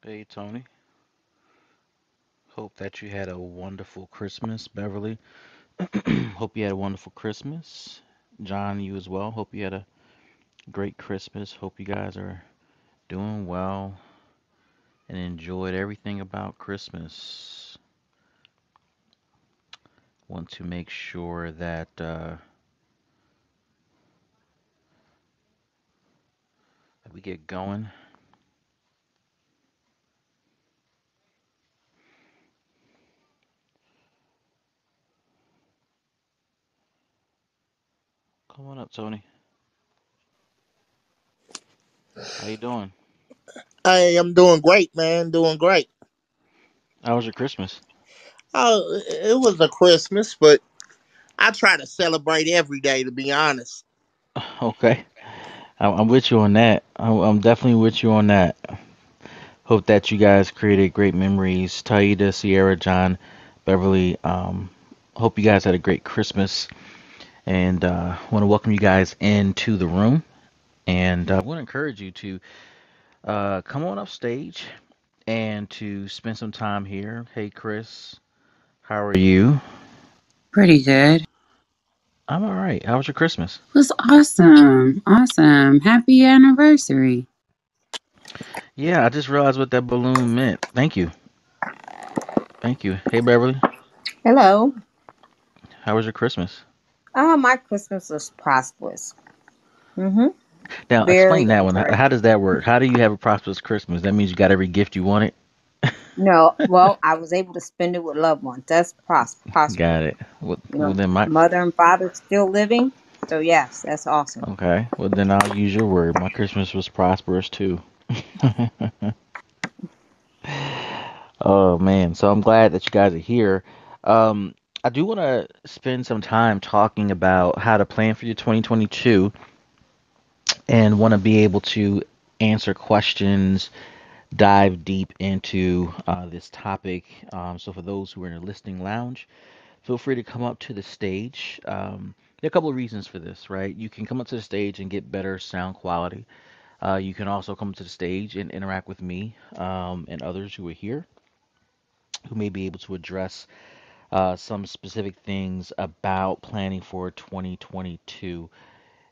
Hey Tony, hope that you had a wonderful Christmas, Beverly. Hope you had a wonderful Christmas. John, you as well. Hope you had a great Christmas. Hope you guys are doing well and enjoyed everything about Christmas. Want to make sure that we get going. Come on up, Tony. How you doing? I am doing great, man. Doing great. How was your Christmas? Oh, it was a Christmas, but I try to celebrate every day, to be honest. Okay, I'm with you on that. I'm definitely with you on that. Hope that you guys created great memories. Taida, Sierra, John, Beverly. Hope you guys had a great Christmas, and want to welcome you guys into the room. And I want to encourage you to come on up stage and to spend some time here. Hey, Chris, how are you? Pretty good. I'm all right. How was your Christmas? It was awesome. Awesome. Happy anniversary. Yeah, I just realized what that balloon meant. Thank you. Thank you. Hey, Beverly, Hello. how was your Christmas? My Christmas was prosperous. Mm-hmm. Now, Very, explain that one. very. How does that work? How do you have a prosperous Christmas? That means you got every gift you wanted? No, well, I was able to spend it with loved ones. That's Got prosperous. it. Well, then my Mother and father still living. So yes, that's awesome. okay. Well, then I'll use your word. My Christmas was prosperous too. Oh man, so I'm glad that you guys are here. Um, I do want to spend some time talking about how to plan for your 2022 and want to be able to answer questions, dive deep into this topic. So for those who are in the listening lounge, feel free to come up to the stage. There are a couple of reasons for this, right? You can come up to the stage and get better sound quality. You can also come to the stage and interact with me and others who are here who may be able to address some specific things about planning for 2022.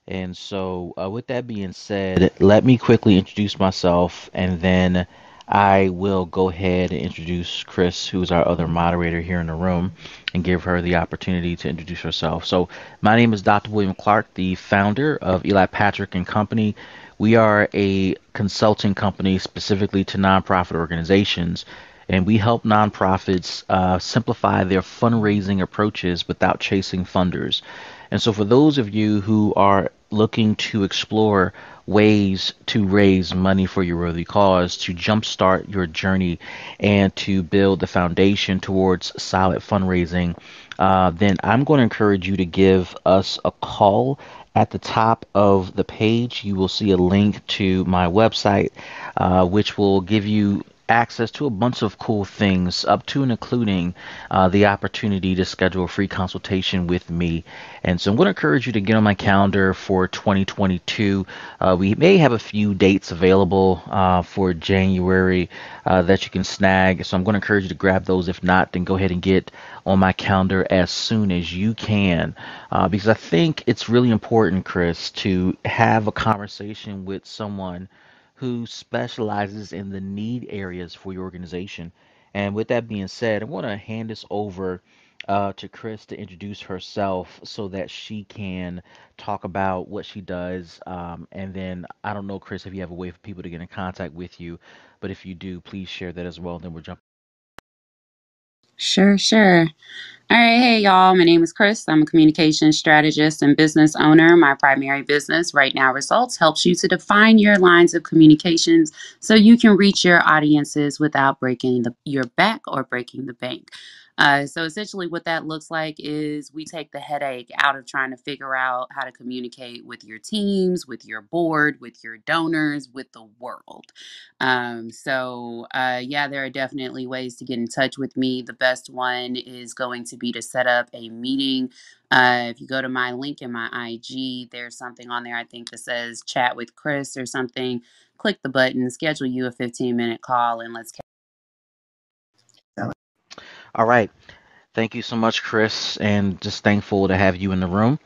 And so, with that being said, let me quickly introduce myself and then I will go ahead and introduce Chris, who's our other moderator here in the room, and give her the opportunity to introduce herself. So, my name is Dr. William Clark, the founder of Eli Patrick and Company. We are a consulting company specifically to nonprofit organizations, and we help nonprofits simplify their fundraising approaches without chasing funders. And so, for those of you who are looking to explore ways to raise money for your worthy cause, to jumpstart your journey, and to build the foundation towards solid fundraising, then I'm going to encourage you to give us a call. At the top of the page, you will see a link to my website, which will give you access to a bunch of cool things, up to and including the opportunity to schedule a free consultation with me. And so I'm going to encourage you to get on my calendar for 2022. We may have a few dates available for January that you can snag. So I'm going to encourage you to grab those. If not, then go ahead and get on my calendar as soon as you can. Because I think it's really important, Chris, to have a conversation with someone who specializes in the need areas for your organization. And with that being said, I want to hand this over to Chris to introduce herself so that she can talk about what she does. And then I don't know, Chris, if you have a way for people to get in contact with you, but if you do, please share that as well. Then we'll jump. Sure, sure. All right. Hey, y'all. My name is Chris. I'm a communication strategist and business owner. My primary business, Right Now Results, helps you to define your lines of communications so you can reach your audiences without breaking your back or breaking the bank. So essentially, what that looks like is we take the headache out of trying to figure out how to communicate with your teams, with your board, with your donors, with the world. Yeah, there are definitely ways to get in touch with me. The best one is going to be to set up a meeting. If you go to my link in my IG, there's something on there, I think, that says chat with Chris or something. Click the button, schedule you a 15-minute call, and let's. All right. Thank you so much, Chris, and just thankful to have you in the room.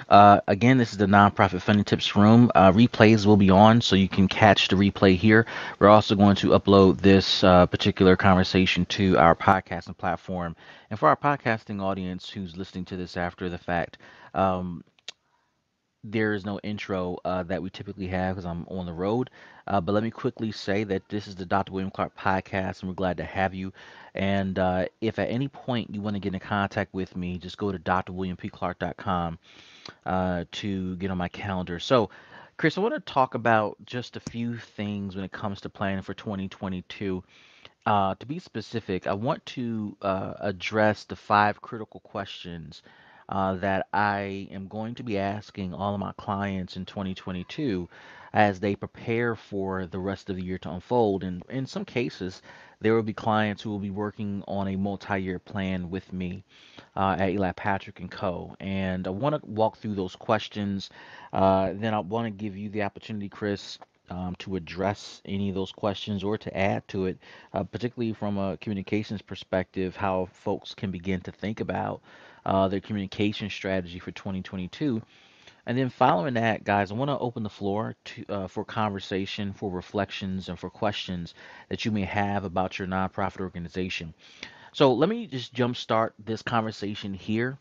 Again, this is the Nonprofit Funding Tips Room. Replays will be on, so you can catch the replay here. We're also going to upload this particular conversation to our podcasting platform. And for our podcasting audience who's listening to this after the fact, um, there is no intro that we typically have because I'm on the road. But let me quickly say that this is the Dr. William Clark podcast, and we're glad to have you. And if at any point you want to get in contact with me, just go to drwilliampclark.com to get on my calendar. So, Chris, I want to talk about just a few things when it comes to planning for 2022. To be specific, I want to address the five critical questions that I am going to be asking all of my clients in 2022 as they prepare for the rest of the year to unfold. And in some cases, there will be clients who will be working on a multi-year plan with me at Eli Patrick and Co. And I want to walk through those questions. Then I want to give you the opportunity, Chris, to address any of those questions or to add to it, particularly from a communications perspective, how folks can begin to think about their communication strategy for 2022. And then following that, guys, I want to open the floor to for conversation, for reflections, and for questions that you may have about your nonprofit organization. So let me just jumpstart this conversation here,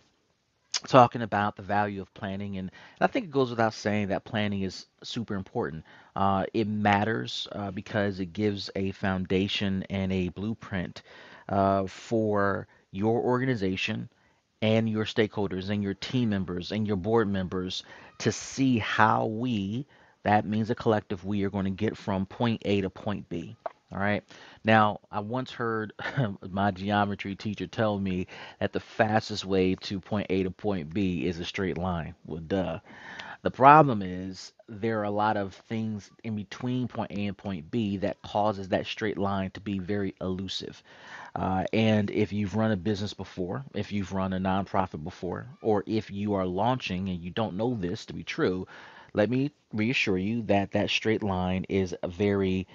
talking about the value of planning. And I think it goes without saying that planning is super important. It matters because it gives a foundation and a blueprint for your organization and your stakeholders and your team members and your board members to see how we, that means a collective we, are going to get from point A to point B. All right. Now, I once heard my geometry teacher tell me that the fastest way to point A to point B is a straight line. Well, duh. The problem is there are a lot of things in between point A and point B that causes that straight line to be very elusive. And if you've run a business before, if you've run a nonprofit before, or if you are launching and you don't know this to be true, let me reassure you that that straight line is very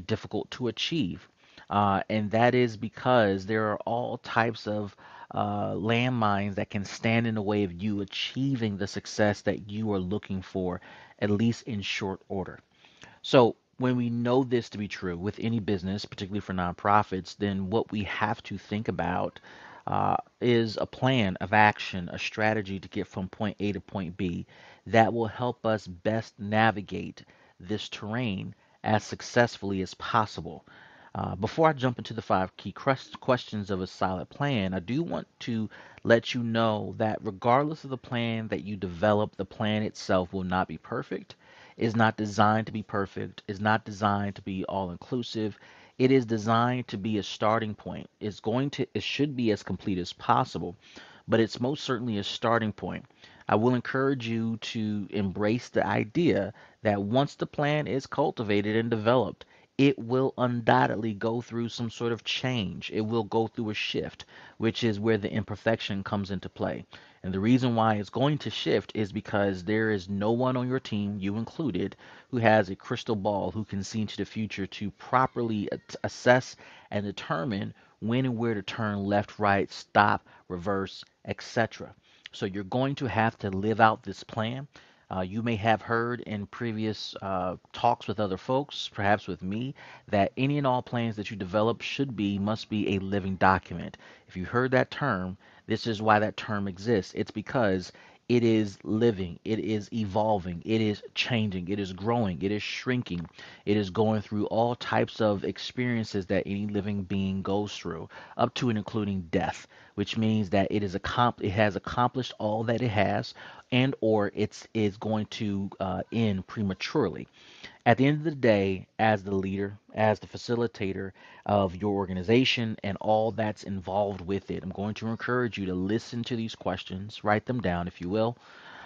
difficult to achieve. And that is because there are all types of landmines that can stand in the way of you achieving the success that you are looking for, at least in short order. So, when we know this to be true with any business, particularly for nonprofits, then what we have to think about is a plan of action, a strategy to get from point A to point B that will help us best navigate this terrain as successfully as possible. Before I jump into the five key questions of a solid plan, I do want to let you know that regardless of the plan that you develop, the plan itself will not be perfect, is not designed to be perfect, is not designed to be all inclusive. It is designed to be a starting point. It should be as complete as possible, but it's most certainly a starting point. I will encourage you to embrace the idea that once the plan is cultivated and developed, it will undoubtedly go through some sort of change. It will go through a shift, which is where the imperfection comes into play. And the reason why it's going to shift is because there is no one on your team, you included, who has a crystal ball who can see into the future to properly assess and determine when and where to turn left, right, stop, reverse, etc. So you're going to have to live out this plan. You may have heard in previous talks with other folks, perhaps with me, that any and all plans that you develop must be a living document. If you heard that term, this is why that term exists. It's because it is living, it is evolving, it is changing, it is growing, it is shrinking, it is going through all types of experiences that any living being goes through, up to and including death, which means that it has accomplished all that it has, and or it's is going to end prematurely. At the end of the day, as the leader, as the facilitator of your organization and all that's involved with it, I'm going to encourage you to listen to these questions, write them down if you will,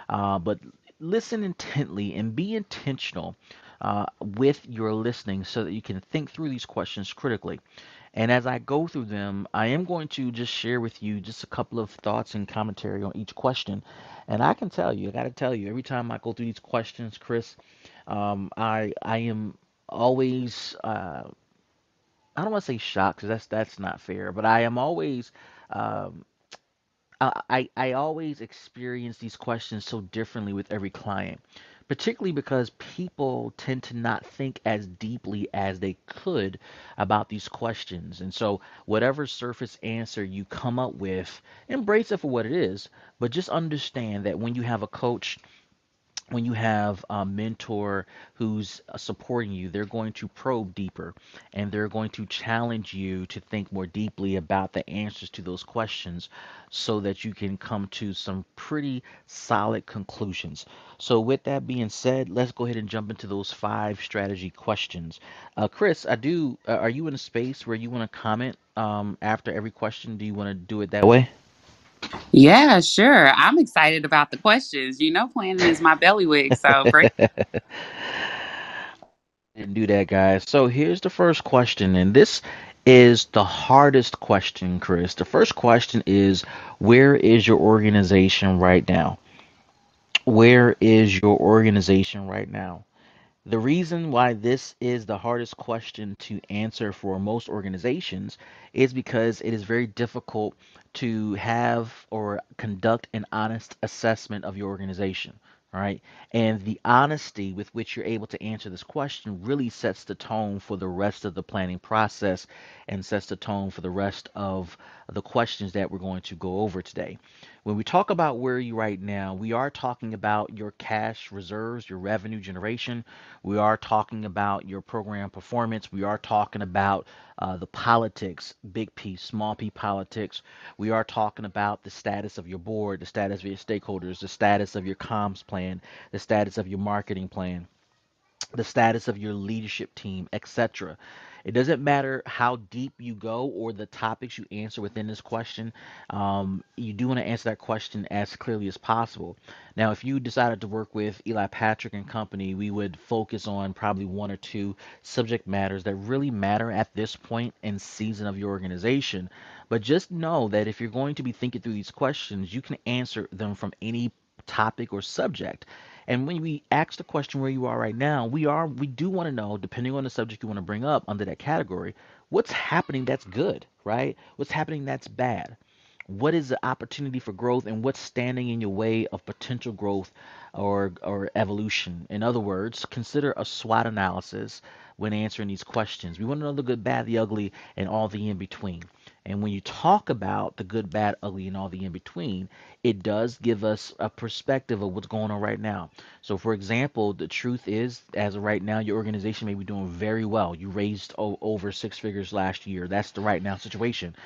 but listen intently and be intentional with your listening so that you can think through these questions critically. And as I go through them, I am going to just share with you just a couple of thoughts and commentary on each question. And I can tell you, I got to tell you, every time I go through these questions, Chris, I am always I don't want to say shocked because that's not fair, but I am always um, I always experience these questions so differently with every client, particularly because people tend to not think as deeply as they could about these questions. And so, whatever surface answer you come up with, embrace it for what it is, but just understand that when you have a coach, when you have a mentor who's supporting you, they're going to probe deeper and they're going to challenge you to think more deeply about the answers to those questions so that you can come to some pretty solid conclusions. So, with that being said, let's go ahead and jump into those five strategy questions. Chris, are you in a space where you want to comment after every question? Do you want to do it that way? Yeah, sure. I'm excited about the questions. Planning is my bailiwick. So bring. Didn't do that, guys. So here's the first question, and this is the hardest question, Chris. The first question is, where is your organization right now? Where is your organization right now? The reason why this is the hardest question to answer for most organizations is because it is very difficult to have or conduct an honest assessment of your organization. All right. And the honesty with which you're able to answer this question really sets the tone for the rest of the planning process and sets the tone for the rest of the questions that we're going to go over today. When we talk about where you right now, we are talking about your cash reserves, your revenue generation. We are talking about your program performance. We are talking about the politics, big P, small p politics. We are talking about the status of your board, the status of your stakeholders, the status of your comms plan, the status of your marketing plan, the status of your leadership team, etc. It doesn't matter how deep you go or the topics you answer within this question. You do want to answer that question as clearly as possible. Now, if you decided to work with Eli Patrick and company, we would focus on probably one or two subject matters that really matter at this point and season of your organization. But just know that if you're going to be thinking through these questions, you can answer them from any topic or subject. And when we ask the question where you are right now, we do want to know, depending on the subject you want to bring up under that category, what's happening that's good, right? What's happening that's bad? What is the opportunity for growth and what's standing in your way of potential growth or evolution? In other words, consider a SWOT analysis when answering these questions. We want to know the good, bad, the ugly, and all the in between. And when you talk about the good, bad, ugly, and all the in between, it does give us a perspective of what's going on right now. So, for example, the truth is, as of right now, your organization may be doing very well. You raised over six figures last year. That's the right now situation.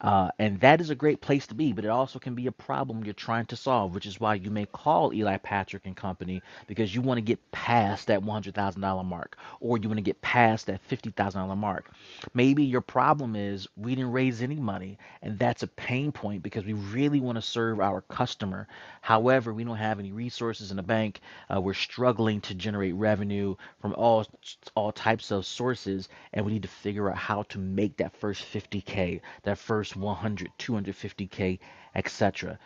And that is a great place to be, but it also can be a problem you're trying to solve, which is why you may call Eli Patrick and company because you want to get past that $100,000 mark or you want to get past that $50,000 mark. Maybe your problem is we didn't raise any money, and that's a pain point because we really want to serve our customer. However, we don't have any resources in the bank. We're struggling to generate revenue from all types of sources, and we need to figure out how to make that first 50K, that first 100, 250K, etc.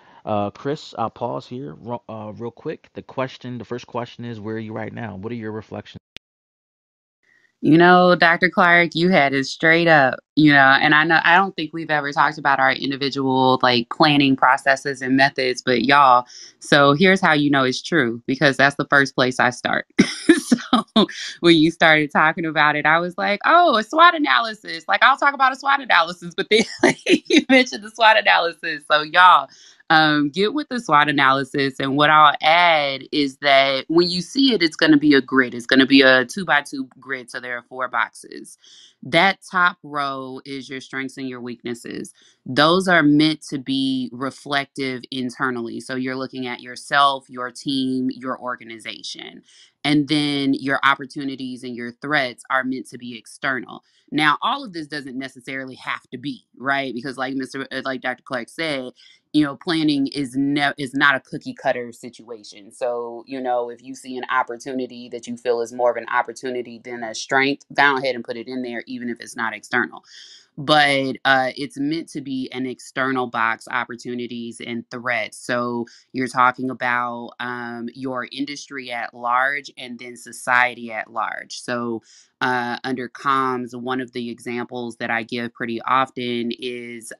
Chris, I'll pause here real quick. The first question is, where are you right now? What are your reflections? Dr. Clark, you had it straight up, and I don't think we've ever talked about our individual like planning processes and methods, but y'all, so here's how it's true, because that's the first place I start. So when you started talking about it, I was like, oh, a SWOT analysis. Like I'll talk about a SWOT analysis, but then like, you mentioned the SWOT analysis. So y'all, get with the SWOT analysis. And what I'll add is that when you see it, it's going to be a grid. It's going to be a 2x2 grid. So there are 4 boxes. That top row is your strengths and your weaknesses. Those are meant to be reflective internally. So you're looking at yourself, your team, your organization. And then your opportunities and your threats are meant to be external. Now, all of this doesn't necessarily have to be, right? Because like Dr. Clark said, planning is not a cookie cutter situation. So if you see an opportunity that you feel is more of an opportunity than a strength, go ahead and put it in there, even if it's not external. But it's meant to be an external box, opportunities and threats. So you're talking about your industry at large and then society at large. So under comms, one of the examples that I give pretty often is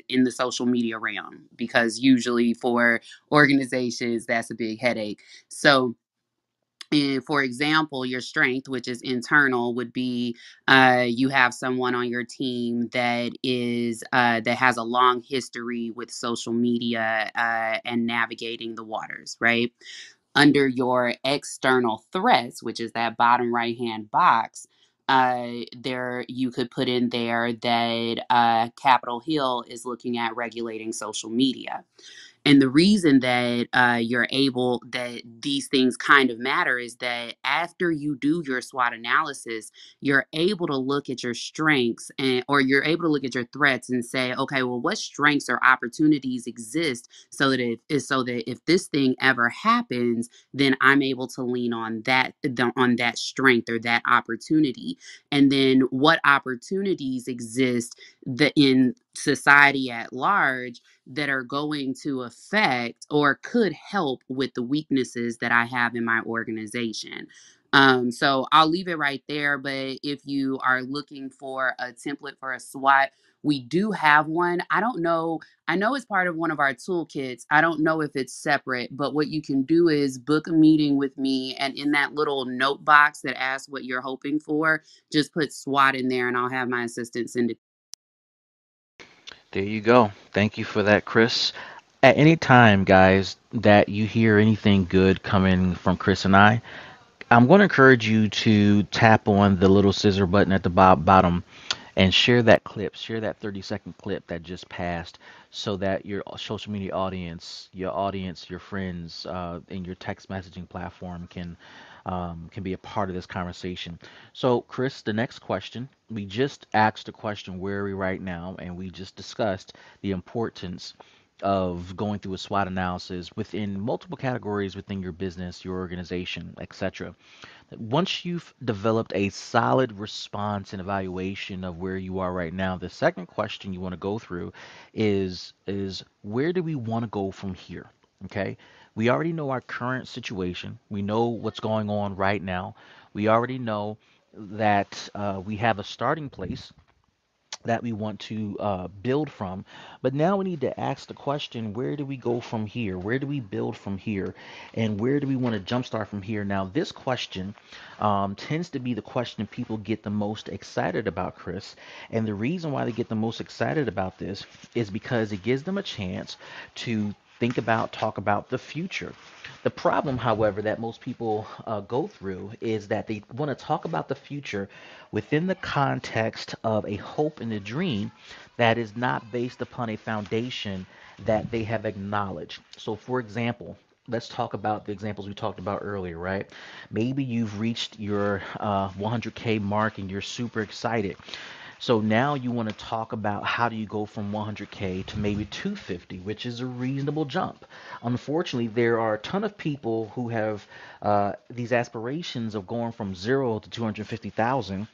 in the social media realm, because usually for organizations, that's a big headache. So, and for example, your strength, which is internal, would be you have someone on your team that has a long history with social media and navigating the waters, right? Under your external threats, which is that bottom right hand box, there you could put in there that Capitol Hill is looking at regulating social media. And the reason that that these things kind of matter is that after you do your SWOT analysis, you're able to look at your strengths or you're able to look at your threats and say, okay, well, what strengths or opportunities exist so that if this thing ever happens, then I'm able to lean on that strength or that opportunity. And then what opportunities exist that in society at large that are going to affect or could help with the weaknesses that I have in my organization. So I'll leave it right there. But if you are looking for a template for a SWOT, we do have one. I don't know. I know it's part of one of our toolkits. I don't know if it's separate, but what you can do is book a meeting with me. And in that little note box that asks what you're hoping for, just put SWOT in there and I'll have my assistant send it. There you go. Thank you for that, Chris. At any time, guys, that you hear anything good coming from Chris and I'm going to encourage you to tap on the little scissor button at the bottom and share that clip, share that 30-second clip that just passed so that your social media audience, your friends, and your text messaging platform can be a part of this conversation. So, Chris, the next question, we just asked the question, where are we right now? And we just discussed the importance of going through a SWOT analysis within multiple categories within your business, your organization, etc. Once you've developed a solid response and evaluation of where you are right now, the second question you want to go through is where do we want to go from here? Okay? We already know our current situation. We know what's going on right now. We already know that we have a starting place that we want to build from. But now we need to ask the question, where do we go from here? Where do we build from here? And where do we want to jumpstart from here? Now, this question tends to be the question people get the most excited about, Chris. And the reason why they get the most excited about this is because it gives them a chance to talk about the future. The problem, however, that most people go through is that they want to talk about the future within the context of a hope and a dream that is not based upon a foundation that they have acknowledged. So, for example, let's talk about the examples we talked about earlier, right? Maybe you've reached your 100K mark and you're super excited. So now you want to talk about how do you go from 100K to maybe 250, which is a reasonable jump. Unfortunately, there are a ton of people who have these aspirations of going from 0 to 250,000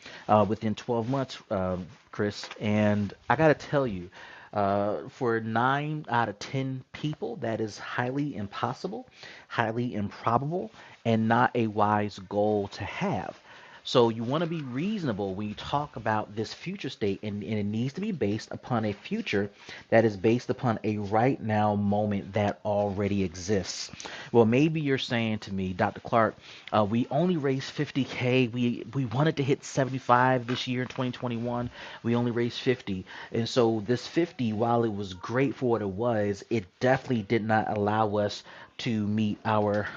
within 12 months, Chris. And I got to tell you, for 9 out of 10 people, that is highly impossible, highly improbable, and not a wise goal to have. So you want to be reasonable when you talk about this future state, and it needs to be based upon a future that is based upon a right now moment that already exists. Well, maybe you're saying to me, Dr. Clark, we only raised 50K. We wanted to hit 75 this year in 2021. We only raised 50, and so this 50, while it was great for what it was, it definitely did not allow us to meet our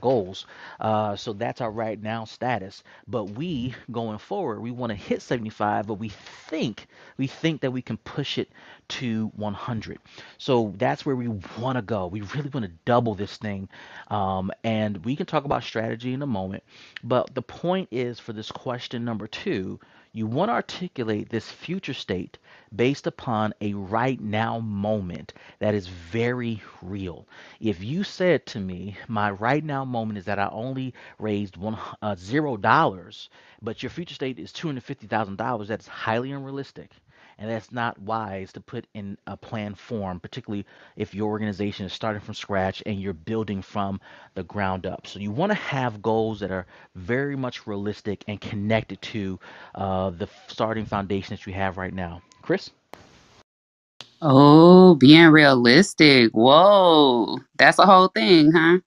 goals. So that's our right now status. But we going forward, we want to hit 75, but we think that we can push it to 100. So that's where we want to go. We really want to double this thing, and we can talk about strategy in a moment. But the point is for this question number two, you want to articulate this future state based upon a right now moment that is very real. If you said to me, my right now moment is that I only raised $0, but your future state is $250,000, that's highly unrealistic. And that's not wise to put in a plan form, particularly if your organization is starting from scratch and you're building from the ground up. So you want to have goals that are very much realistic and connected to the starting foundation that you have right now. Chris? Oh, being realistic. Whoa, that's a whole thing, huh?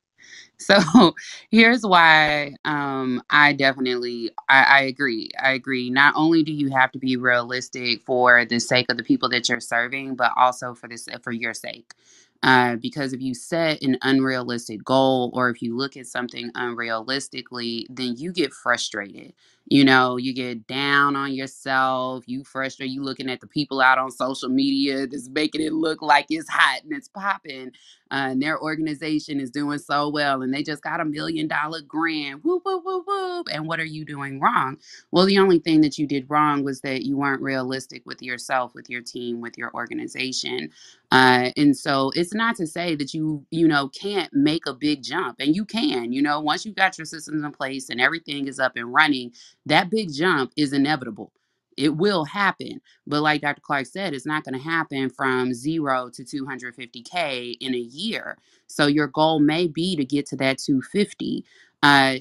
So here's why I definitely I agree. I agree. Not only do you have to be realistic for the sake of the people that you're serving, but also for your sake. Because if you set an unrealistic goal or if you look at something unrealistically, then you get frustrated. You know, you get down on yourself, you frustrate, you looking at the people out on social media that's making it look like it's hot and it's popping, and their organization is doing so well and they just got $1 million grant. Whoop, whoop, whoop, whoop. And what are you doing wrong? Well, the only thing that you did wrong was that you weren't realistic with yourself, with your team, with your organization. And so it's not to say that you can't make a big jump, and you can, once you got your systems in place and everything is up and running, that big jump is inevitable. It will happen. But like Dr. Clark said, it's not going to happen from 0 to 250K in a year. So your goal may be to get to that 250.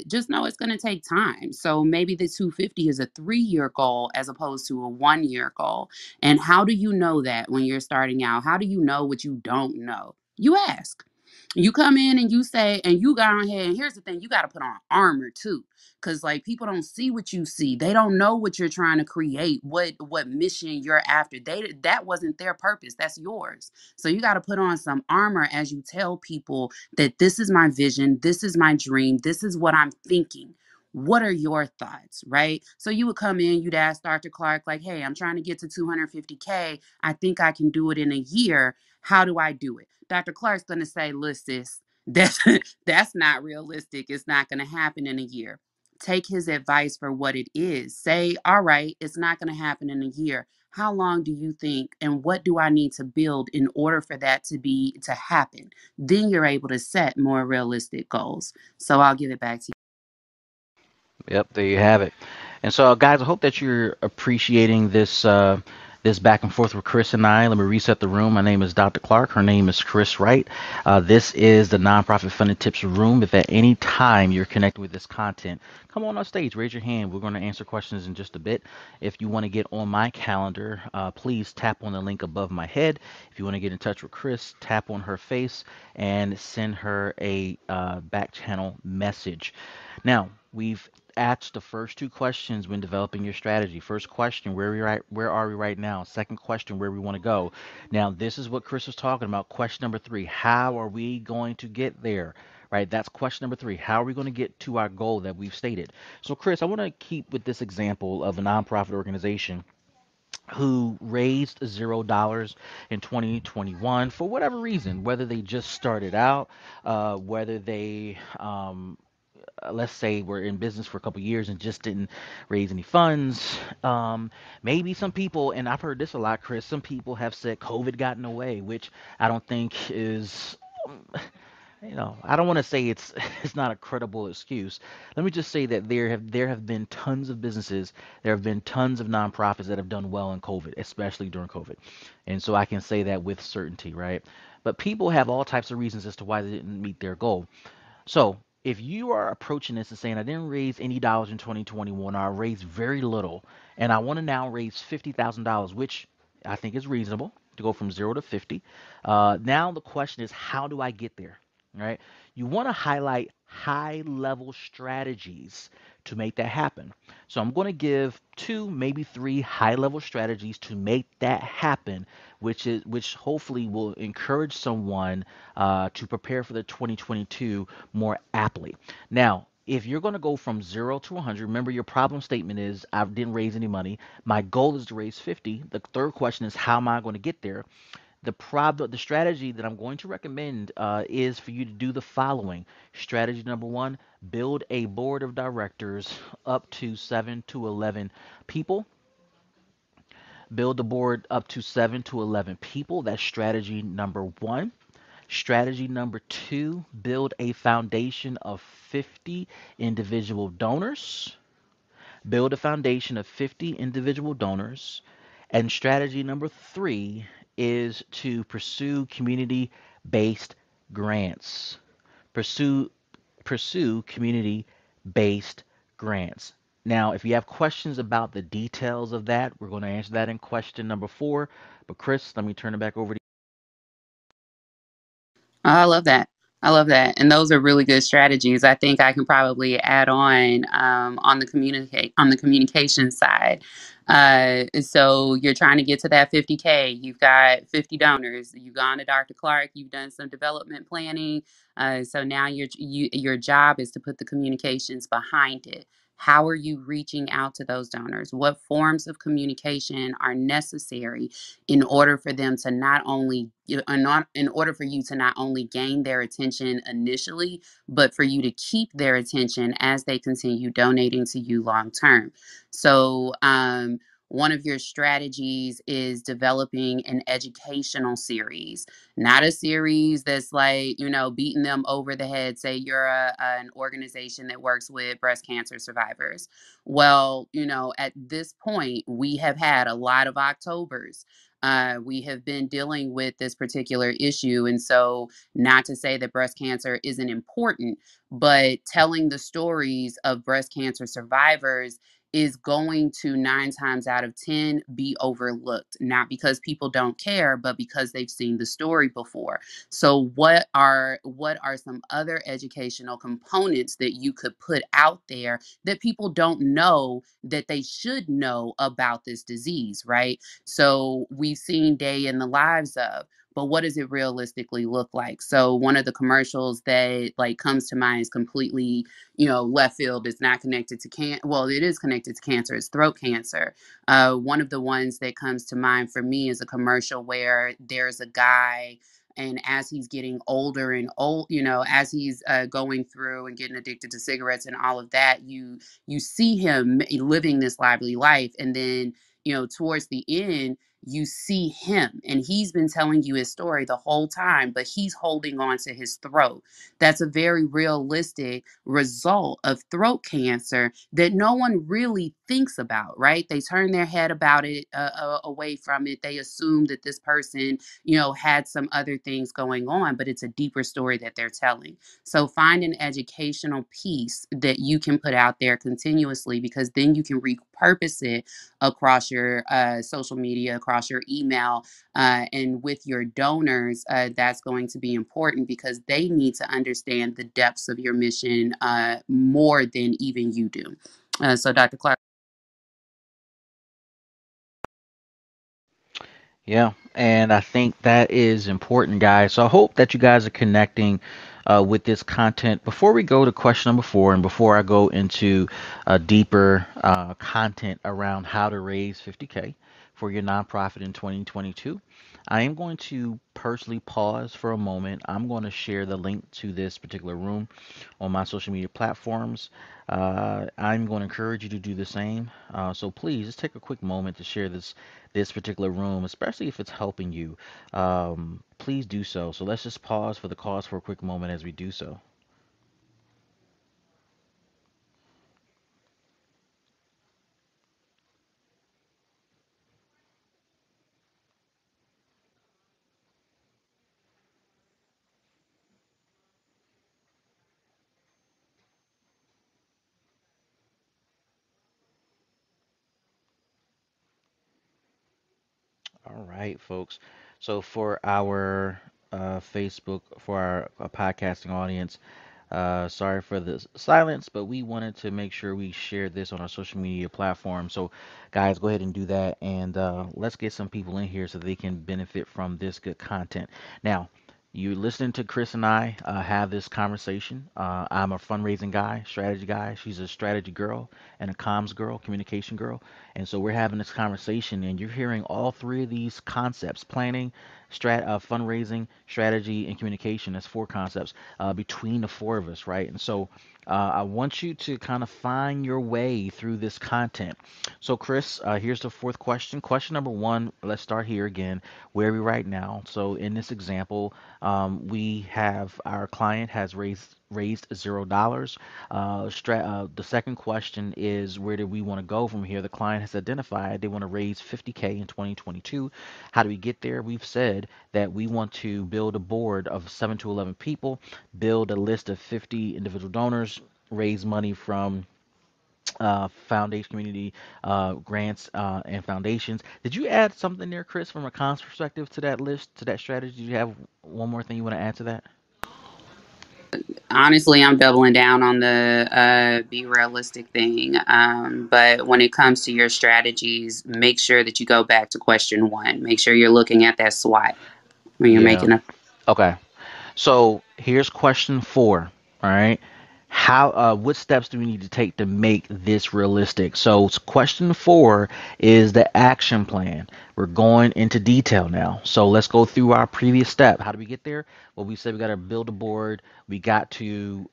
Just know it's going to take time. So maybe the 250 is a 3-year goal as opposed to a 1-year goal. And how do you know that when you're starting out? How do you know what you don't know? You ask. You come in and you say, and you go on ahead, and here's the thing, you got to put on armor too. Cause like people don't see what you see. They don't know what you're trying to create, what mission you're after. That wasn't their purpose. That's yours. So you got to put on some armor as you tell people that this is my vision, this is my dream, this is what I'm thinking. What are your thoughts, right? So you would come in, you'd ask Dr. Clark, like, hey, I'm trying to get to 250K. I think I can do it in a year. How do I do it? Dr. Clark's going to say, listen, that's, that's not realistic. It's not going to happen in a year. Take his advice for what it is. Say, all right, it's not going to happen in a year. How long do you think and what do I need to build in order for that to happen? Then you're able to set more realistic goals. So I'll give it back to you. Yep, there you have it. And so, guys, I hope that you're appreciating this back and forth with Chris and I. Let me reset the room. My name is Dr. Clark. Her name is Chris Wright. This is the Nonprofit Funding Tips Room. If at any time you're connected with this content, come on stage, raise your hand. We're going to answer questions in just a bit. If you want to get on my calendar, please tap on the link above my head. If you want to get in touch with Chris, tap on her face and send her a back channel message. Now, we've asked the first two questions when developing your strategy. First question, where are we right now? Second question, where we want to go. Now, this is what Chris was talking about. Question number three, how are we going to get there? Right? That's question number three. How are we going to get to our goal that we've stated? So, Chris, I want to keep with this example of a nonprofit organization who raised $0 in 2021 for whatever reason, whether they just started out, whether they let's say we're in business for a couple years and just didn't raise any funds. Maybe some people, and I've heard this a lot, Chris, some people have said COVID got in the way, which I don't think is, I don't want to say it's it's not a credible excuse. Let me just say that there have been tons of businesses, there have been tons of nonprofits that have done well in COVID, especially during COVID. And so I can say that with certainty, right? But people have all types of reasons as to why they didn't meet their goal. So if you are approaching this and saying, I didn't raise any dollars in 2021, or I raised very little, and I want to now raise $50,000, which I think is reasonable to go from 0 to 50. Now the question is, how do I get there? Right? You want to highlight high level strategies to make that happen. So I'm going to give two, maybe three high level strategies to make that happen, which hopefully will encourage someone to prepare for the 2022 more aptly. Now, if you're going to go from 0 to 100, remember your problem statement is I didn't raise any money. My goal is to raise 50. The third question is how am I going to get there? The strategy that I'm going to recommend is for you to do the following. Strategy number one: build a board of directors up to 7 to 11 people. Build a board up to 7 to 11 people. That's strategy number one. Strategy number two: build a foundation of 50 individual donors. Build a foundation of 50 individual donors. And strategy number three is to pursue community based grants. Pursue community based grants. Now, if you have questions about the details of that, we're going to answer that in question number four. But Chris, let me turn it back over to Oh, I love that. I love that. And those are really good strategies. I think I can probably add on the communication side. So you're trying to get to that 50K. You've got 50 donors. You've gone to Dr. Clark. You've done some development planning. So now your job is to put the communications behind it. How are you reaching out to those donors? What forms of communication are necessary in order for them to not only in order for you to not only gain their attention initially, but for you to keep their attention as they continue donating to you long term. So one of your strategies is developing an educational series, not a series that's like, beating them over the head. Say you're an organization that works with breast cancer survivors. Well, at this point, we have had a lot of Octobers. We have been dealing with this particular issue. And so, not to say that breast cancer isn't important, but telling the stories of breast cancer survivors is going to 9 times out of 10 be overlooked, not because people don't care, but because they've seen the story before. So what are some other educational components that you could put out there that people don't know that they should know about this disease, right? So we've seen day in the lives of, but what does it realistically look like? So one of the commercials that like comes to mind is completely, left field. It's not connected to well, it is connected to cancer. It's throat cancer. One of the ones that comes to mind for me is a commercial where there's a guy, and as he's getting older and as he's going through and getting addicted to cigarettes and all of that, you see him living this lively life, and then towards the end, you see him and he's been telling you his story the whole time, but he's holding on to his throat. That's a very realistic result of throat cancer that no one really thinks about, right? They turn their head about it, away from it. They assume that this person, had some other things going on, but it's a deeper story that they're telling. So find an educational piece that you can put out there continuously, because then you can repurpose it across your social media, across your email, and with your donors. That's going to be important because they need to understand the depths of your mission more than even you do. So, Dr. Clark. Yeah, and I think that is important, guys. So I hope that you guys are connecting with this content. Before we go to question number four, and before I go into deeper content around how to raise 50K for your nonprofit in 2022, I am going to personally pause for a moment. I'm going to share the link to this particular room on my social media platforms. I'm going to encourage you to do the same. So please just take a quick moment to share this particular room, especially if it's helping you. Please do so. So let's just pause for the cause for a quick moment as we do so. All right, folks. So for our Facebook, for our podcasting audience, Sorry for the silence, but we wanted to make sure we shared this on our social media platform. So, guys, go ahead and do that, and let's get some people in here so they can benefit from this good content. Now, you're listening to Chris and I have this conversation. I'm a fundraising guy, strategy guy. She's a strategy girl and a comms girl, communication girl. And so we're having this conversation, and you're hearing all three of these concepts: planning, fundraising, strategy, and communication. That's four concepts between the four of us, right? And so I want you to kind of find your way through this content. So, Chris, here's the fourth question. Question number one, let's start here again. Where are we right now? So, in this example, we have our client has raised $0. The second question is, where do we want to go from here? The client has identified they want to raise 50K in 2022. How do we get there? We've said that we want to build a board of 7 to 11 people, build a list of 50 individual donors, raise money from foundation community grants and foundations. Did you add something there, Chris, from a comms perspective to that list, to that strategy? Do you have one more thing you want to add to that? Honestly, I'm doubling down on the be realistic thing. But when it comes to your strategies, make sure that you go back to question one. Make sure you're looking at that SWOT when you're Yeah. making a. Okay. So here's question four. All right. What steps do we need to take to make this realistic? So question four is the action plan. We're going into detail now. So let's go through our previous step. How do we get there? Well, we said we got to build a board. We got to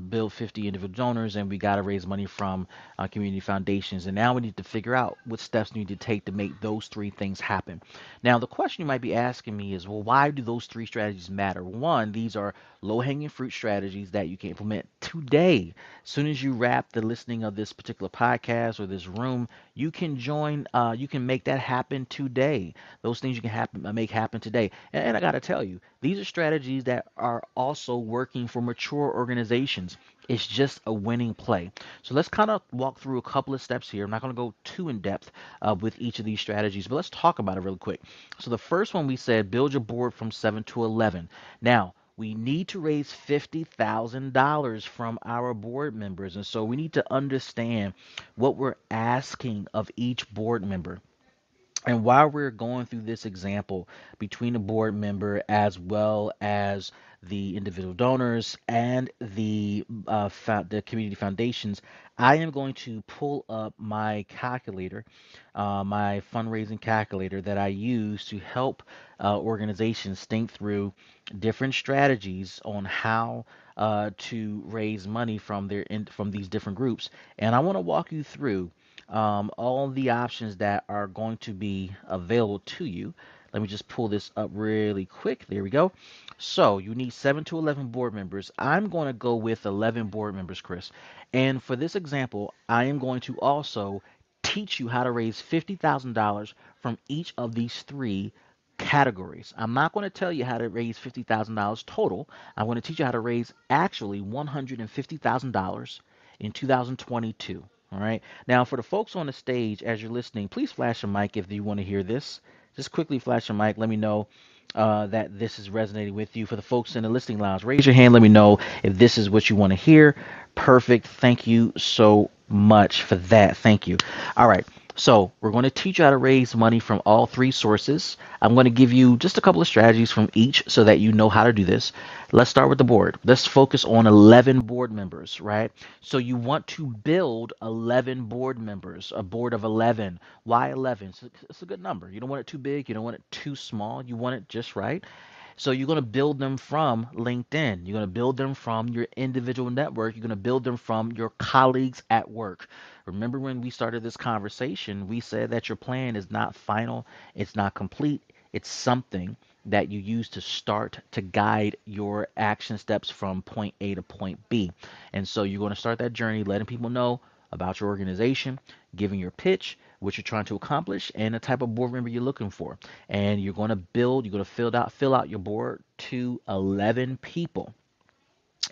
build 50 individual donors, and we got to raise money from community foundations. And now we need to figure out what steps we need to take to make those three things happen. Now, the question you might be asking me is, well, why do those three strategies matter? One, these are low-hanging fruit strategies that you can implement today. As soon as you wrap the listening of this particular podcast or this room, you can join. You can make that happen today. Those things you can make happen today. And I got to tell you, these are strategies that are also working for mature organizations. It's just a winning play. So let's kind of walk through a couple of steps here. I'm not going to go too in depth with each of these strategies, but let's talk about it really quick. So the first one we said, build your board from 7 to 11. Now, we need to raise $50,000 from our board members. And so we need to understand what we're asking of each board member. And while we're going through this example between the board member as well as the individual donors and the community foundations, I am going to pull up my calculator, my fundraising calculator that I use to help organizations think through different strategies on how to raise money from from these different groups. And I want to walk you through all the options that are going to be available to you. Let me just pull this up really quick. There we go. So you need 7 to 11 board members. I'm going to go with 11 board members, Chris. And for this example, I am going to also teach you how to raise $50,000 from each of these three categories. I'm not going to tell you how to raise $50,000 total. I'm going to teach you how to raise actually $150,000 in 2022. All right. Now, for the folks on the stage, as you're listening, please flash a mic if you want to hear this. Just quickly flash a mic. Let me know that this is resonating with you. For the folks in the listening lounge, raise your hand. Let me know if this is what you want to hear. Perfect. Thank you so much for that. Thank you. All right. So we're going to teach you how to raise money from all three sources. I'm going to give you just a couple of strategies from each so that you know how to do this. Let's start with the board. Let's focus on 11 board members, right? So you want to build 11 board members, a board of 11. Why 11? It's a good number. You don't want it too big. You don't want it too small. You want it just right. So you're going to build them from LinkedIn. You're going to build them from your individual network. You're going to build them from your colleagues at work. Remember when we started this conversation, we said that your plan is not final, it's not complete, it's something that you use to start to guide your action steps from point A to point B. And so you're going to start that journey letting people know about your organization, giving your pitch, what you're trying to accomplish, and the type of board member you're looking for. And you're going to fill out your board to 11 people.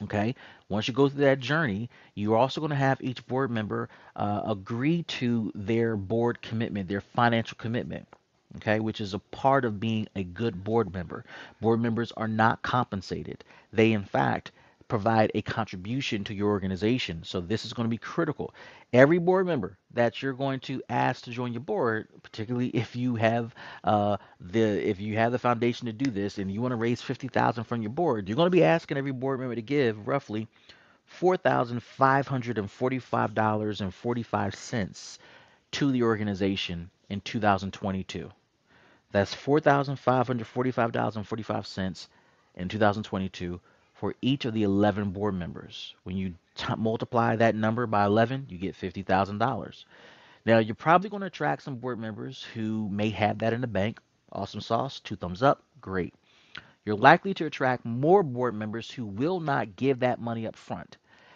Okay. Once you go through that journey, you're also going to have each board member agree to their board commitment, their financial commitment. Okay, which is a part of being a good board member. Board members are not compensated. They, in fact, provide a contribution to your organization. So this is going to be critical. Every board member that you're going to ask to join your board, particularly if you have the foundation to do this and you want to raise 50,000 from your board, you're going to be asking every board member to give roughly $4,545.45 to the organization in 2022. That's $4,545.45 in 2022 for each of the 11 board members. When you multiply that number by 11, you get $50,000. Now, you're probably going to attract some board members who may have that in the bank. Awesome sauce, two thumbs up, great. You're likely to attract more board members who will not give that money up front.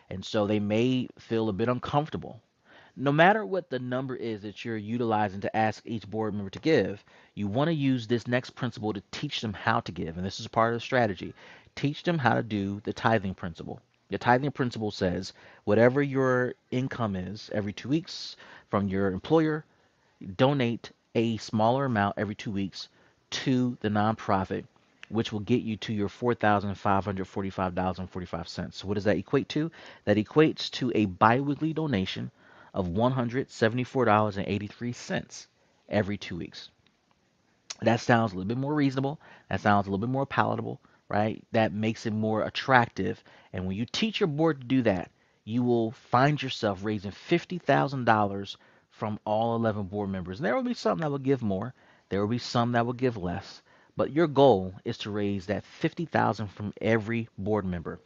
And so they may feel a bit uncomfortable. No matter what the number is that you're utilizing to ask each board member to give, you want to use this next principle to teach them how to give. And this is part of the strategy. Teach them how to do the tithing principle. The tithing principle says whatever your income is every 2 weeks from your employer, donate a smaller amount every 2 weeks to the nonprofit, which will get you to your $4,545.45. So what does that equate to? That equates to a biweekly donation of $174.83 every 2 weeks. That sounds a little bit more reasonable. That sounds a little bit more palatable, right? That makes it more attractive. And when you teach your board to do that, you will find yourself raising $50,000 from all 11 board members. And there will be some that will give more. There will be some that will give less. But your goal is to raise that 50,000 from every board member.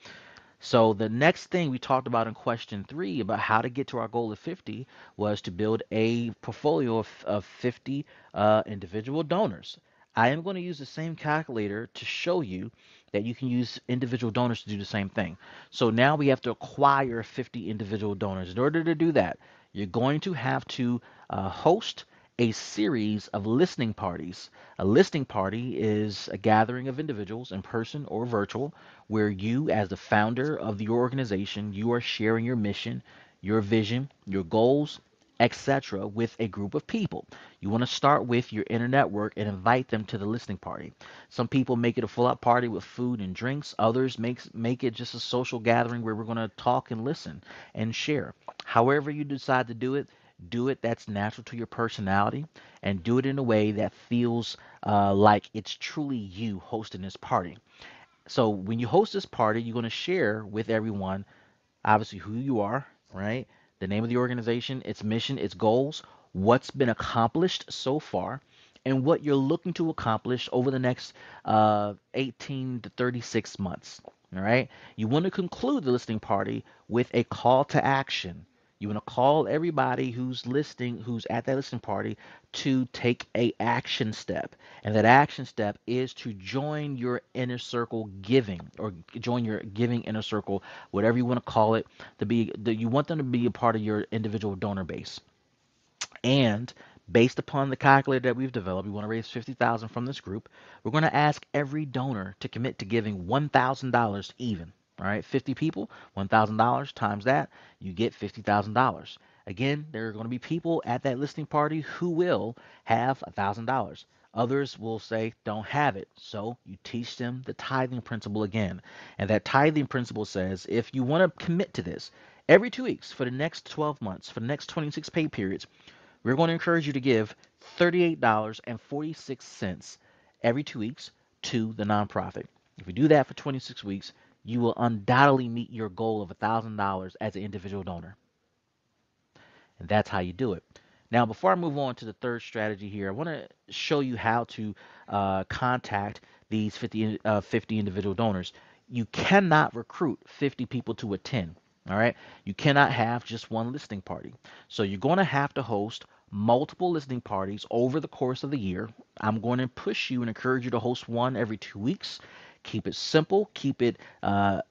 So the next thing we talked about in question 3 about how to get to our goal of 50 was to build a portfolio of 50 individual donors. I am going to use the same calculator to show you that you can use individual donors to do the same thing. So now we have to acquire 50 individual donors. In order to do that, you're going to have to host a series of listening parties. A listening party is a gathering of individuals in person or virtual where you, as the founder of the organization, you are sharing your mission, your vision, your goals, etc. with a group of people. You want to start with your inner network and invite them to the listening party. Some people make it a full-out party with food and drinks. Others make it just a social gathering where we're going to talk and listen and share. However you decide to do it that's natural to your personality, and do it in a way that feels like it's truly you hosting this party. So when you host this party, you're going to share with everyone, obviously, who you are, right? The name of the organization, its mission, its goals, what's been accomplished so far, and what you're looking to accomplish over the next 18 to 36 months. All right. You want to conclude the listening party with a call to action. You want to call everybody who's at that listening party to take a action step. And that action step is to join your inner circle giving, or join your giving inner circle, whatever you want to call it, you want them to be a part of your individual donor base. And based upon the calculator that we've developed, we want to raise 50,000 from this group. We're going to ask every donor to commit to giving $1,000 even. All right, 50 people, $1,000 times that, you get $50,000. Again, there are going to be people at that listening party who will have $1,000. Others will say don't have it. So you teach them the tithing principle again. And that tithing principle says if you want to commit to this every 2 weeks for the next 12 months, for the next 26 pay periods, we're going to encourage you to give $38.46 every 2 weeks to the nonprofit. If you do that for 26 weeks, you will undoubtedly meet your goal of $1,000 as an individual donor. And that's how you do it. Now, before I move on to the third strategy here, I want to show you how to contact these 50 individual donors. You cannot recruit 50 people to attend. All right. You cannot have just one listening party. So you're going to have to host multiple listening parties over the course of the year. I'm going to push you and encourage you to host one every 2 weeks. Keep it simple. Keep it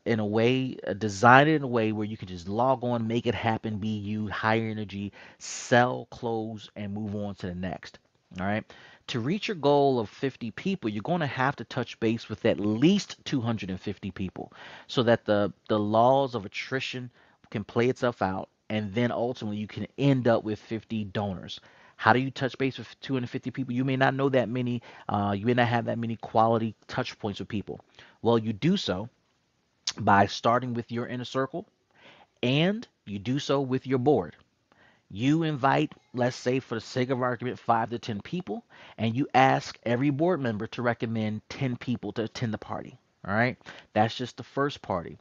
in a way, design it in a way where you can just log on, make it happen, be you, higher energy, sell, close, and move on to the next. All right. To reach your goal of 50 people, you're going to have to touch base with at least 250 people so that the laws of attrition can play itself out, and then ultimately you can end up with 50 donors. How do you touch base with 250 people? You may not know that many, you may not have that many quality touch points with people. Well, you do so by starting with your inner circle, and you do so with your board. You invite, let's say for the sake of argument, 5 to 10 people, and you ask every board member to recommend 10 people to attend the party. All right. That's just the first party.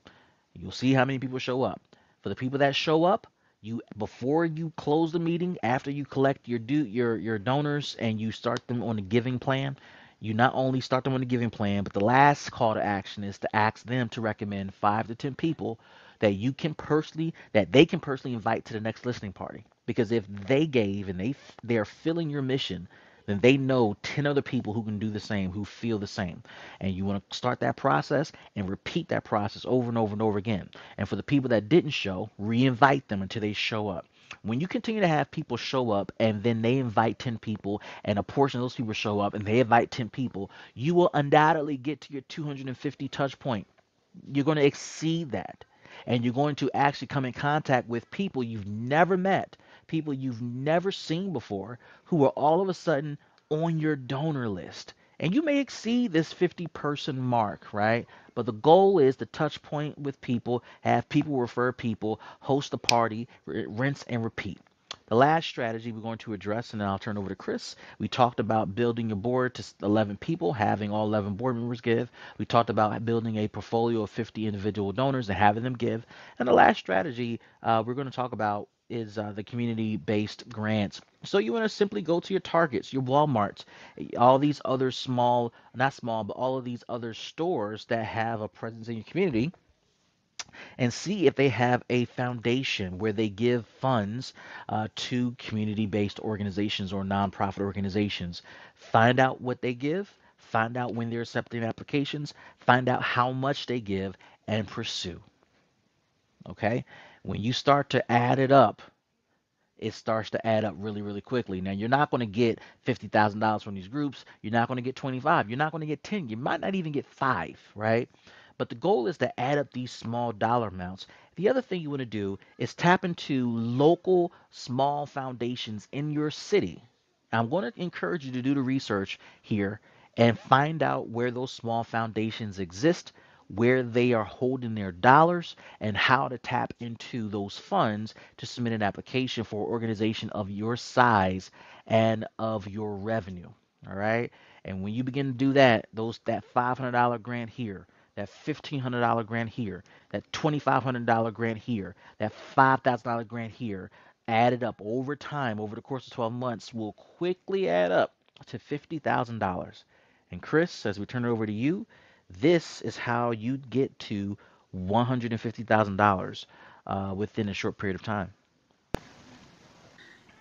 You'll see how many people show up. For the people that show up, you before you close the meeting, after you collect your donors and you start them on a giving plan, you not only start them on a giving plan, but the last call to action is to ask them to recommend 5 to 10 people that they can personally invite to the next listening party. Because if they gave and they are filling your mission, then they know 10 other people who can do the same, who feel the same. And you want to start that process and repeat that process over and over and over again. And for the people that didn't show, re-invite them until they show up. When you continue to have people show up and then they invite 10 people and a portion of those people show up and they invite 10 people, you will undoubtedly get to your 250 touch point. You're going to exceed that. And you're going to actually come in contact with people you've never met, people you've never seen before, who are all of a sudden on your donor list. And you may exceed this 50-person mark, right? But the goal is to touch point with people, have people refer people, host a party, rinse and repeat. The last strategy we're going to address, and then I'll turn over to Chris. We talked about building your board to 11 people, having all 11 board members give. We talked about building a portfolio of 50 individual donors and having them give. And the last strategy we're going to talk about is the community-based grants. So you want to simply go to your Targets, your Walmarts, all these other small, not small, but all of these other stores that have a presence in your community and see if they have a foundation where they give funds to community based organizations or nonprofit organizations. Find out what they give, find out when they're accepting applications, find out how much they give, and pursue. Okay? When you start to add it up, it starts to add up really, really quickly. Now, you're not going to get $50,000 from these groups. You're not going to get 25. You're not going to get 10. You might not even get five, right? But the goal is to add up these small dollar amounts. The other thing you want to do is tap into local small foundations in your city. I'm going to encourage you to do the research here and find out where those small foundations exist, where they are holding their dollars, and how to tap into those funds to submit an application for an organization of your size and of your revenue. All right. And when you begin to do that, that $500 grant here, that $1,500 grant here, that $2,500 grant here, that $5,000 grant here, added up over time, over the course of 12 months, will quickly add up to $50,000. And Chris, as we turn it over to you, this is how you get to $150,000 within a short period of time.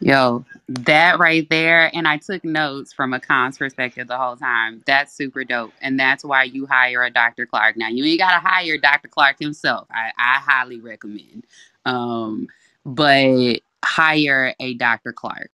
Yo, that right there, and I took notes from a comms perspective the whole time. That's super dope. And that's why you hire a Dr. Clark. Now, you ain't got to hire Dr. Clark himself. I highly recommend. But hire a Dr. Clark,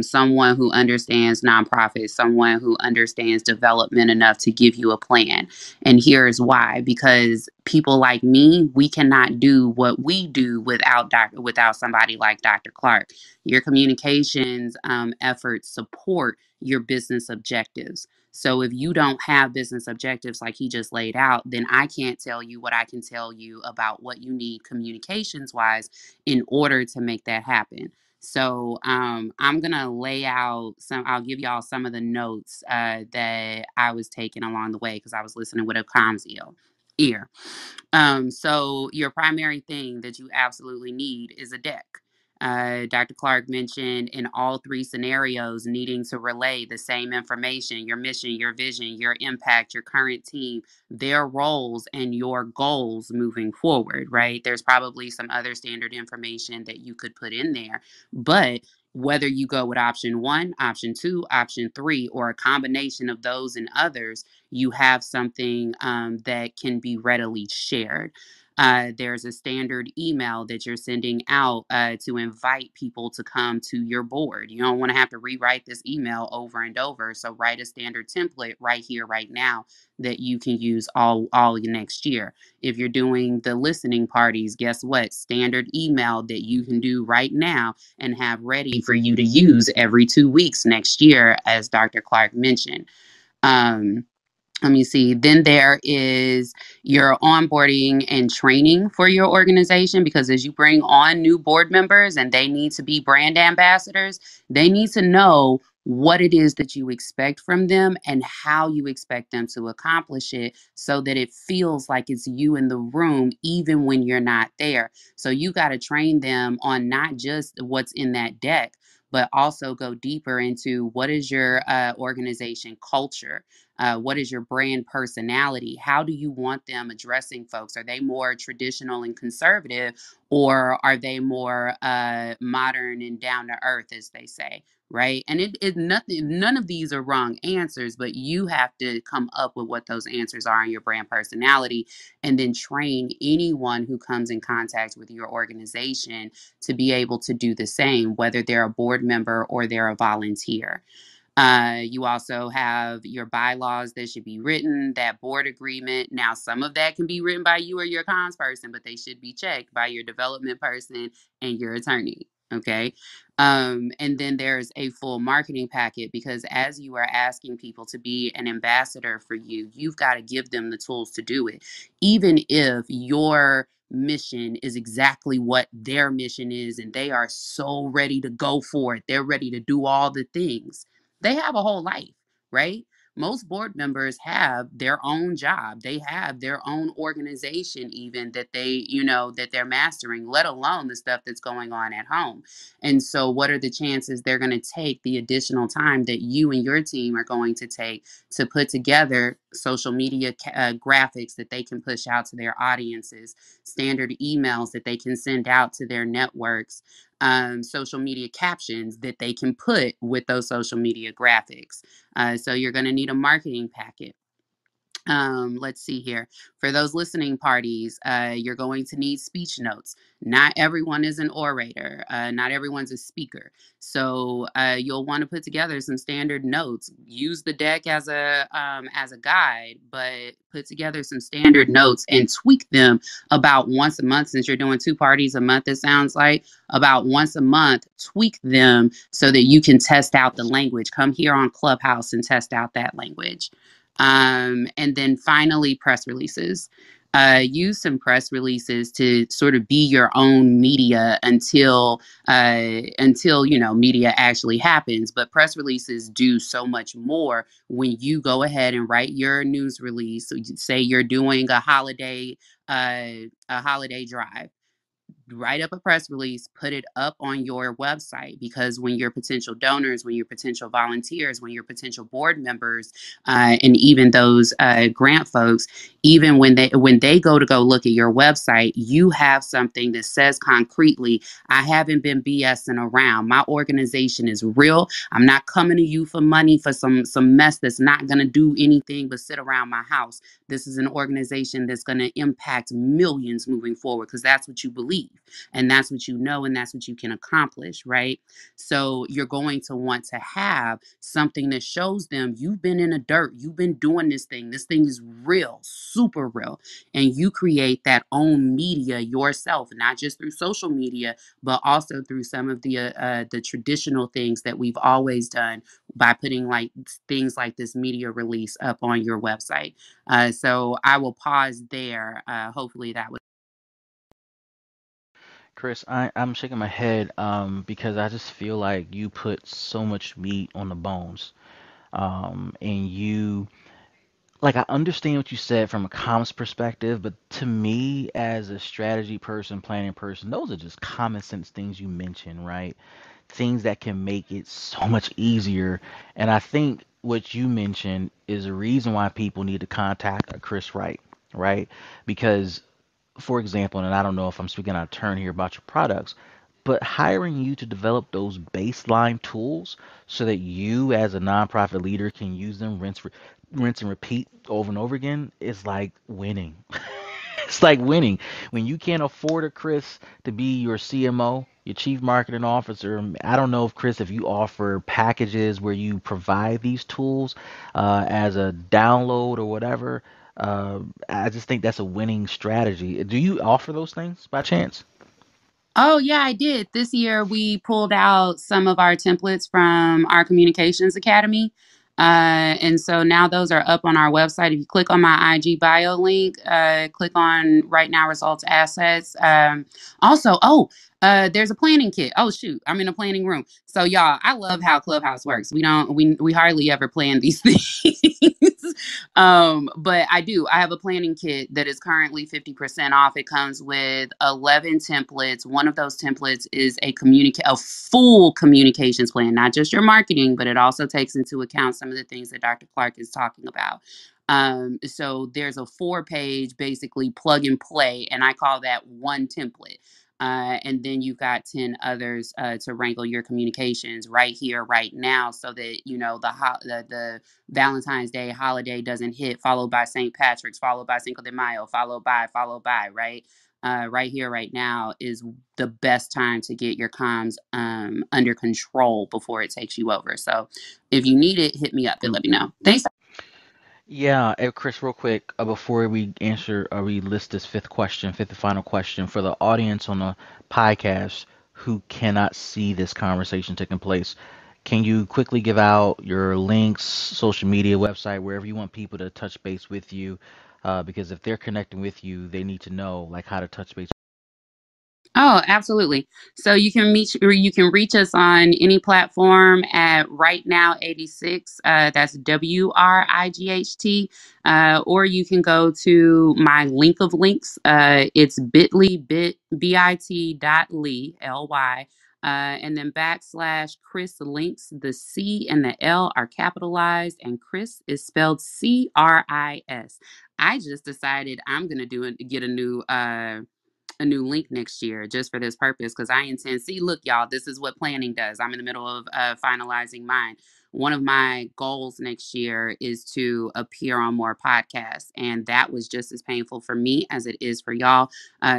someone who understands nonprofits, someone who understands development enough to give you a plan. And here's why: because people like me, we cannot do what we do without somebody like Dr. Clark. Your communications efforts support your business objectives. So if you don't have business objectives like he just laid out, then I can't tell you what I can tell you about what you need communications wise in order to make that happen. So I'm gonna lay out some. I'll give y'all some of the notes that I was taking along the way because I was listening with a comms ear. So your primary thing that you absolutely need is a deck. Dr. Clark mentioned in all three scenarios needing to relay the same information: your mission, your vision, your impact, your current team, their roles, and your goals moving forward, right? There's probably some other standard information that you could put in there, but whether you go with option one, option two, option three, or a combination of those and others, you have something that can be readily shared. There's a standard email that you're sending out to invite people to come to your board. You don't want to have to rewrite this email over and over. So write a standard template right here, right now, that you can use all next year. If you're doing the listening parties, guess what? Standard email that you can do right now and have ready for you to use every 2 weeks next year, as Dr. Clark mentioned. Um, Let me see. Then there is your onboarding and training for your organization, because as you bring on new board members and they need to be brand ambassadors, they need to know what it is that you expect from them and how you expect them to accomplish it so that it feels like it's you in the room, even when you're not there. So you got to train them on not just what's in that deck, but also go deeper into what is your organization culture. What is your brand personality? How do you want them addressing folks? Are they more traditional and conservative, or are they more modern and down to earth, as they say? Right. And none of these are wrong answers, but you have to come up with what those answers are in your brand personality, and then train anyone who comes in contact with your organization to be able to do the same, whether they're a board member or they're a volunteer. You also have your bylaws that should be written, that board agreement. Now, some of that can be written by you or your comms person, but they should be checked by your development person and your attorney. Okay. And then there's a full marketing packet, because as you are asking people to be an ambassador for you, you've got to give them the tools to do it. Even if your mission is exactly what their mission is and they are so ready to go for it, they're ready to do all the things, they have a whole life, right? Most board members have their own job. They have their own organization, even that that they're mastering, let alone the stuff that's going on at home. And so, what are the chances they're going to take the additional time that you and your team are going to take to put together social media graphics that they can push out to their audiences, standard emails that they can send out to their networks, social media captions that they can put with those social media graphics. So you're going to need a marketing packet. Let's see here. For those listening parties, you're going to need speech notes. Not everyone is an orator. Not everyone's a speaker. So you'll want to put together some standard notes. Use the deck as a guide, but put together some standard notes and tweak them about once a month. Since you're doing 2 parties a month, it sounds like about once a month. Tweak them so that you can test out the language. Come here on Clubhouse and test out that language. And then finally, press releases. Use some press releases to sort of be your own media until media actually happens. But press releases do so much more when you go ahead and write your news release. So say you're doing a holiday drive, write up a press release, put it up on your website, because when your potential donors, when your potential volunteers, when your potential board members, and even those grant folks, even when they go to go look at your website, you have something that says concretely, I haven't been BSing around. My organization is real. I'm not coming to you for money for some mess that's not going to do anything but sit around my house. This is an organization that's going to impact millions moving forward, because that's what you believe and that's what you know and that's what you can accomplish, right? So you're going to want to have something that shows them you've been in the dirt, you've been doing this thing. This thing is real, super real. And you create that own media yourself, not just through social media, but also through some of the traditional things that we've always done by putting like things like this media release up on your website. So I will pause there. Hopefully that was. Chris, I'm shaking my head because I just feel like you put so much meat on the bones. And you like I understand what you said from a comms perspective, but to me as a strategy person, planning person, those are just common sense things you mentioned, right? Things that can make it so much easier. And I think what you mentioned is a reason why people need to contact a Chris Wright, right? Because for example, and I don't know if I'm speaking out of turn here about your products, but hiring you to develop those baseline tools so that you as a nonprofit leader can use them, rinse and repeat over and over again is like winning. It's like winning. When you can't afford a Chris to be your CMO, your chief marketing officer. I don't know if Chris, if you offer packages where you provide these tools as a download or whatever. I just think that's a winning strategy. Do you offer those things by chance? Oh, yeah, I did. This year, we pulled out some of our templates from our communications academy. And so now those are up on our website. If you click on my IG bio link, click on Right Now Results Assets. Also, there's a planning kit. Oh shoot, I'm in a planning room. So y'all, I love how Clubhouse works. We hardly ever plan these things. But I do. I have a planning kit that is currently 50% off. It comes with 11 templates. One of those templates is a full communications plan, not just your marketing, but it also takes into account some of the things that Dr. Clark is talking about. So there's a 4-page basically plug and play, and I call that one template. And then you've got 10 others to wrangle your communications right here, right now, so that you know the Valentine's Day holiday doesn't hit, followed by St. Patrick's, followed by Cinco de Mayo, followed by, right? Right here, right now is the best time to get your comms under control before it takes you over. So if you need it, hit me up and let me know. Thanks. Yeah, Chris, real quick, before we answer, we list this fifth and final question for the audience on the podcast who cannot see this conversation taking place. Can you quickly give out your links, social media, website, wherever you want people to touch base with you? Because if they're connecting with you, they need to know like how to touch base. Oh, absolutely. So you can reach us on any platform at Right Now 86. That's WRIGHT. Or you can go to my link of links. It's bit.ly, L-Y. And then /Chris links. The C and the L are capitalized, and Chris is spelled CRIS. I just decided I'm gonna get a new link next year just for this purpose because I intend. See, look, y'all, this is what planning does. I'm in the middle of finalizing mine. One of my goals next year is to appear on more podcasts, and that was just as painful for me as it is for y'all.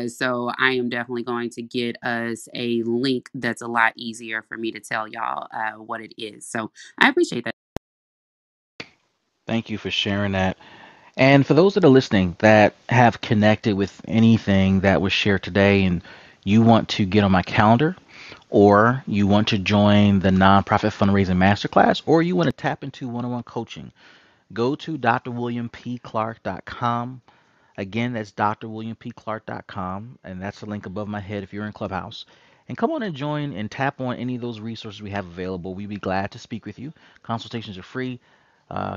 So I am definitely going to get us a link that's a lot easier for me to tell y'all what it is. So I appreciate that. Thank you for sharing that. And for those that are listening that have connected with anything that was shared today and you want to get on my calendar, or you want to join the Nonprofit Fundraising Master Class, or you want to tap into one-on-one coaching, go to DrWilliamPClark.com. Again, that's DrWilliamPClark.com, and that's the link above my head if you're in Clubhouse. And come on and join and tap on any of those resources we have available. We'd be glad to speak with you. Consultations are free.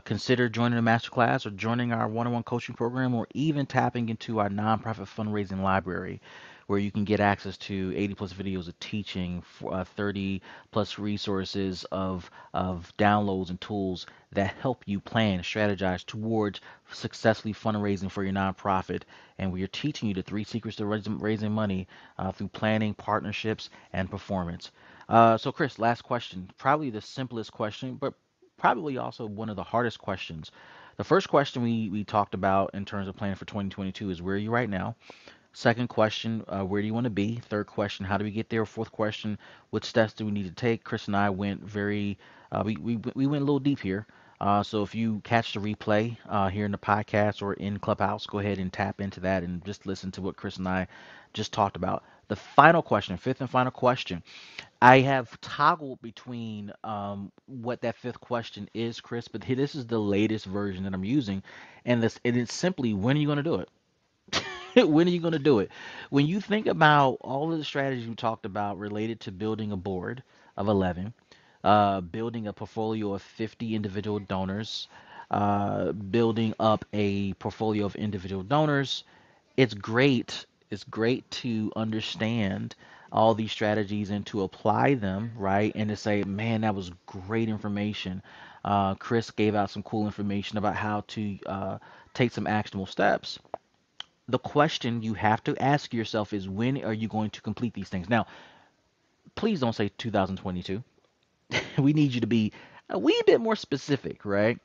Consider joining a masterclass or joining our one-on-one coaching program or even tapping into our nonprofit fundraising library where you can get access to 80 plus videos of teaching, 30 plus resources of downloads and tools that help you plan, strategize towards successfully fundraising for your nonprofit. And we are teaching you the 3 secrets to raising money through planning, partnerships, and performance. So, Chris, last question. Probably the simplest question, but probably also one of the hardest questions. The first question we talked about in terms of planning for 2022 is where are you right now? Second question, where do you want to be? Third question, how do we get there? Fourth question, what steps do we need to take? Chris and I went we went a little deep here. So if you catch the replay here in the podcast or in Clubhouse, go ahead and tap into that and just listen to what Chris and I just talked about. The final question, fifth and final question, I have toggled between what that fifth question is, Chris, but this is the latest version that I'm using, and it is simply when are you going to do it? When are you going to do it? When you think about all of the strategies we talked about related to building a board of 11, building a portfolio of 50 individual donors, building up a portfolio of individual donors, it's great. It's great to understand all these strategies and to apply them, right? And to say, man, that was great information. Chris gave out some cool information about how to take some actionable steps. The question you have to ask yourself is when are you going to complete these things? Now, please don't say 2022. We need you to be a wee bit more specific, right?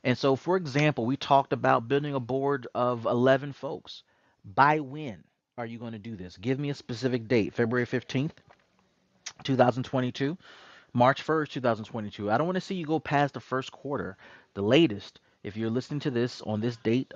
And so, for example, we talked about building a board of 11 folks. By when are you going to do this? Give me a specific date. February 15th, 2022, March 1st, 2022. I don't want to see you go past the first quarter. The latest, If you're listening to this on this date,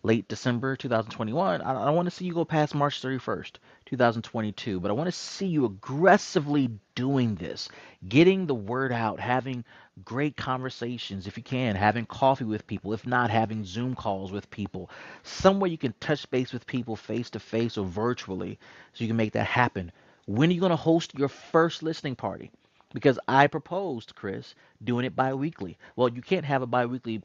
late December 2021, I don't want to see you go past March 31st, 2022, but I want to see you aggressively doing this, getting the word out, having great conversations if you can, having coffee with people, if not, having Zoom calls with people, somewhere you can touch base with people face to face or virtually so you can make that happen. When are you going to host your first listening party? Because I proposed, Chris, doing it bi-weekly. Well, you can't have a bi-weekly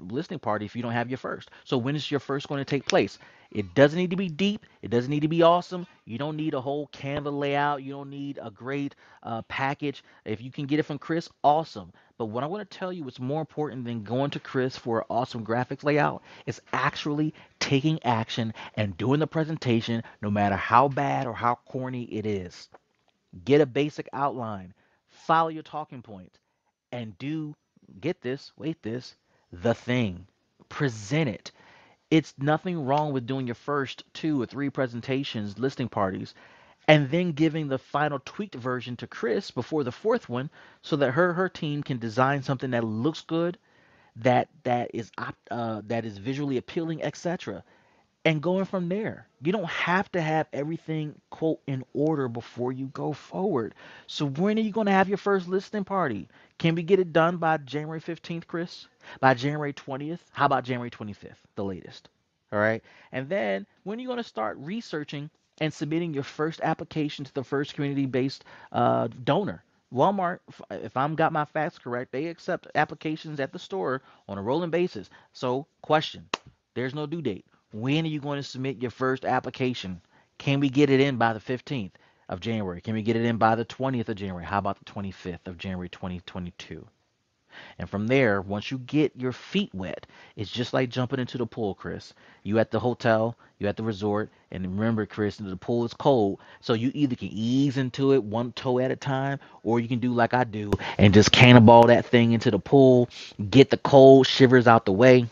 listening party if you don't have your first. So when is your first going to take place? It doesn't need to be deep. It doesn't need to be awesome. You don't need a whole Canva layout. You don't need a great package. If you can get it from Chris, awesome. But what I want to tell you is more important than going to Chris for an awesome graphics layout is actually taking action and doing the presentation no matter how bad or how corny it is. Get a basic outline, follow your talking points, and do, get this, wait this, the thing. Present it. It's nothing wrong with doing your first two or three presentations, listening parties, and then giving the final tweaked version to Chris before the fourth one so that her team can design something that looks good, that is visually appealing, etc. And going from there. You don't have to have everything, quote, in order before you go forward. So when are you going to have your first listening party? Can we get it done by January 15th, Chris? By January 20th? How about January 25th, the latest? All right. And then when are you going to start researching and submitting your first application to the first community-based donor? Walmart, if I'm got my facts correct, they accept applications at the store on a rolling basis. So, question, there's no due date. When are you going to submit your first application? Can we get it in by the 15th of January? Can we get it in by the 20th of January? How about the 25th of January 2022? And from there, once you get your feet wet, it's just like jumping into the pool, Chris. You at the hotel, you at the resort, and remember, Chris, the pool is cold, so you either can ease into it one toe at a time, or you can do like I do and just cannonball that thing into the pool, get the cold shivers out the way,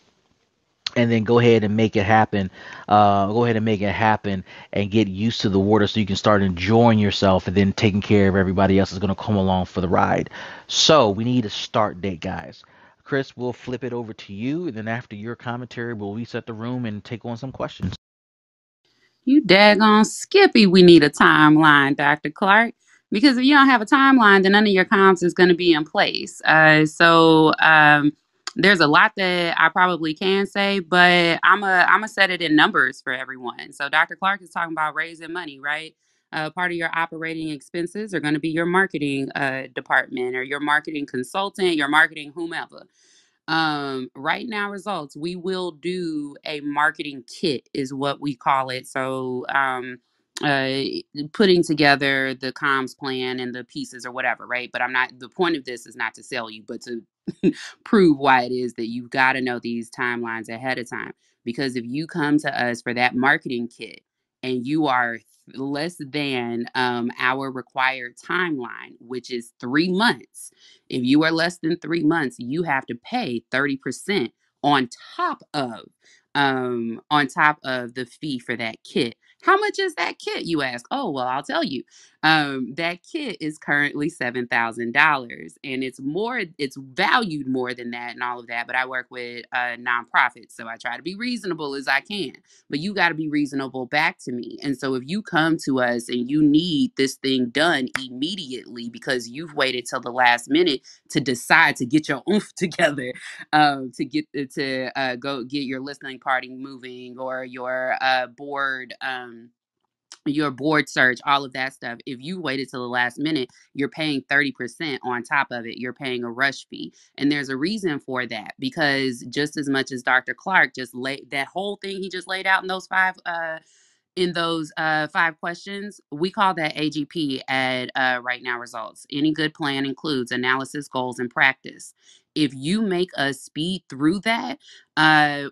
and then go ahead and make it happen. Go ahead and make it happen and get used to the water so you can start enjoying yourself and then taking care of everybody else is going to come along for the ride. So we need a start date, guys. Chris, we'll flip it over to you, and then after your commentary, we'll reset the room and take on some questions. You daggone Skippy, we need a timeline, Dr. Clark. Because if you don't have a timeline, then none of your comps is going to be in place. There's a lot that I probably can say, but I'm a set it in numbers for everyone. So Dr. Clark is talking about raising money, right? Part of your operating expenses are going to be your marketing department or your marketing consultant, your marketing whomever. Right now results, we will do a marketing kit is what we call it. So uh putting together the comms plan and the pieces or whatever, right? But I'm not, the point of this is not to sell you, but to prove why it is that you've got to know these timelines ahead of time. Because if you come to us for that marketing kit and you are less than our required timeline, which is 3 months, if you are less than 3 months, you have to pay 30% on top of the fee for that kit. How much is that kit, you ask? Oh, well, I'll tell you. That kit is currently $7,000, and it's valued more than that and all of that. But I work with nonprofits, so I try to be reasonable as I can. But you got to be reasonable back to me. And so if you come to us and you need this thing done immediately because you've waited till the last minute to decide to get your oomph together, to go get your listening party moving, or your board search, all of that stuff. If you waited till the last minute, you're paying 30% on top of it. You're paying a rush fee. And there's a reason for that, because just as much as Dr. Clark just laid that whole thing he just laid out in those 5 questions, we call that AGP at Right Now Results. Any good plan includes analysis, goals, and practice. If you make us speed through that,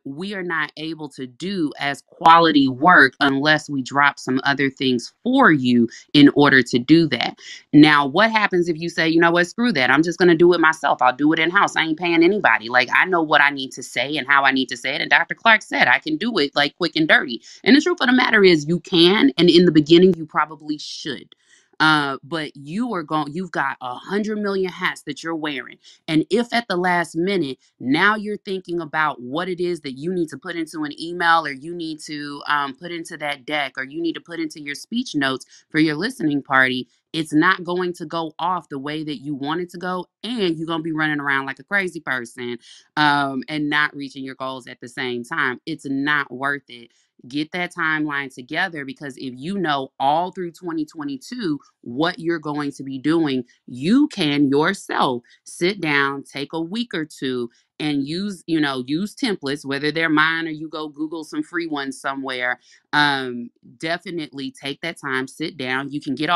we are not able to do as quality work unless we drop some other things for you in order to do that. Now, what happens if you say, you know what, screw that, I'm just going to do it myself. I'll do it in house. I ain't paying anybody. Like, I know what I need to say and how I need to say it. And Dr. Clark said I can do it like quick and dirty. And the truth of the matter is, you can. And in the beginning, you probably should. But you've got 100 million hats that you're wearing. And if at the last minute, now you're thinking about what it is that you need to put into an email, or you need to put into that deck, or you need to put into your speech notes for your listening party, it's not going to go off the way that you want it to go. And you're going to be running around like a crazy person and not reaching your goals at the same time. It's not worth it. Get that timeline together, because if you know all through 2022 what you're going to be doing, you can yourself sit down, take a week or two, and use templates, whether they're mine or you go Google some free ones somewhere. Definitely take that time, sit down. You can get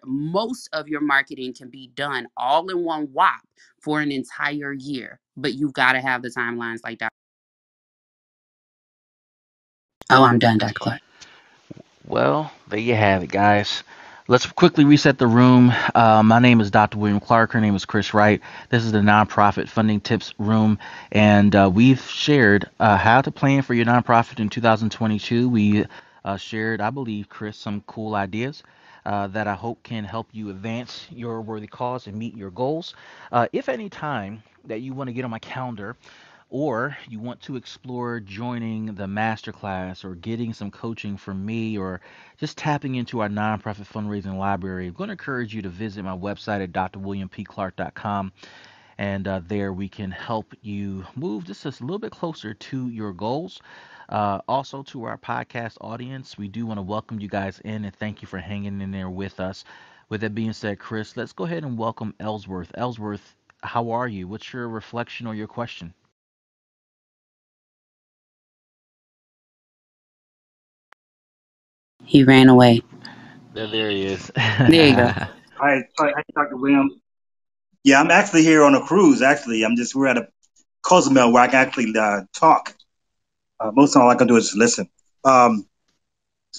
most of your marketing can be done all in one whop for an entire year, but you've got to have the timelines like that. Oh, I'm done, Dr. Clark. Well, there you have it, guys. Let's quickly reset the room. My name is Dr. William Clark. Her name is Chris Wright. This is the Nonprofit Funding Tips Room, and we've shared how to plan for your nonprofit in 2022. We shared, I believe, Chris, some cool ideas that I hope can help you advance your worthy cause and meet your goals. If any time that you want to get on my calendar, or you want to explore joining the masterclass or getting some coaching from me, or just tapping into our nonprofit fundraising library, I'm going to encourage you to visit my website at drwilliampclark.com. And there we can help you move just a little bit closer to your goals. Also, to our podcast audience, we do want to welcome you guys in and thank you for hanging in there with us. With that being said, Chris, let's go ahead and welcome Ellsworth. Ellsworth, how are you? What's your reflection or your question? He ran away. There he is. There you go. Hi, Dr. Williams. Yeah, I'm actually here on a cruise. Actually, we're at a Cozumel where I can actually talk. Most of the time, all I can do is just listen. And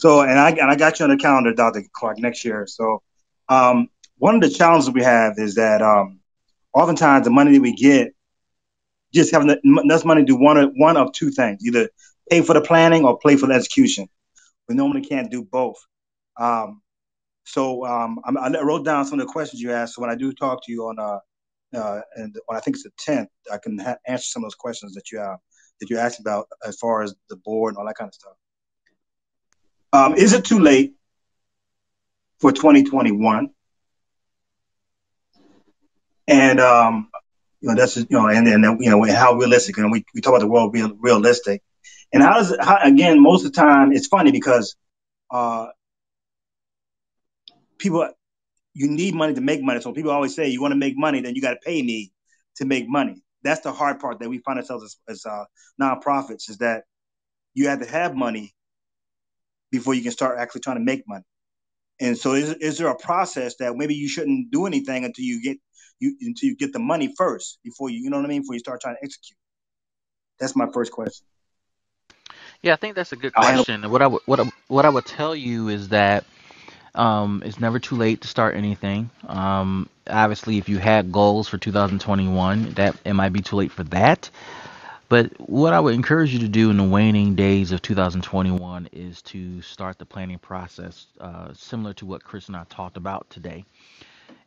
I got you on the calendar, Dr. Clark, next year. So, one of the challenges we have is that oftentimes the money that we get, just having enough money to do one of two things: either pay for the planning or pay for the execution. We normally can't do both. Um, I wrote down some of the questions you asked. So when I do talk to you and when I think it's the 10th, I can answer some of those questions that you asked about as far as the board and all that kind of stuff. Is it too late for 2021? And that's and how realistic. And we talk about the world being realistic. And again, most of the time it's funny because people, you need money to make money. So people always say, you want to make money, then you got to pay me to make money. That's the hard part that we find ourselves as nonprofits, is that you have to have money before you can start actually trying to make money. And so is there a process that maybe you shouldn't do anything until you get the money first, before you know what I mean, before you start trying to execute? That's my first question. Yeah, I think that's a good I'll handle. question. What I would tell you is that it's never too late to start anything. Obviously, if you had goals for 2021, that it might be too late for that. But what I would encourage you to do in the waning days of 2021 is to start the planning process, similar to what Chris and I talked about today.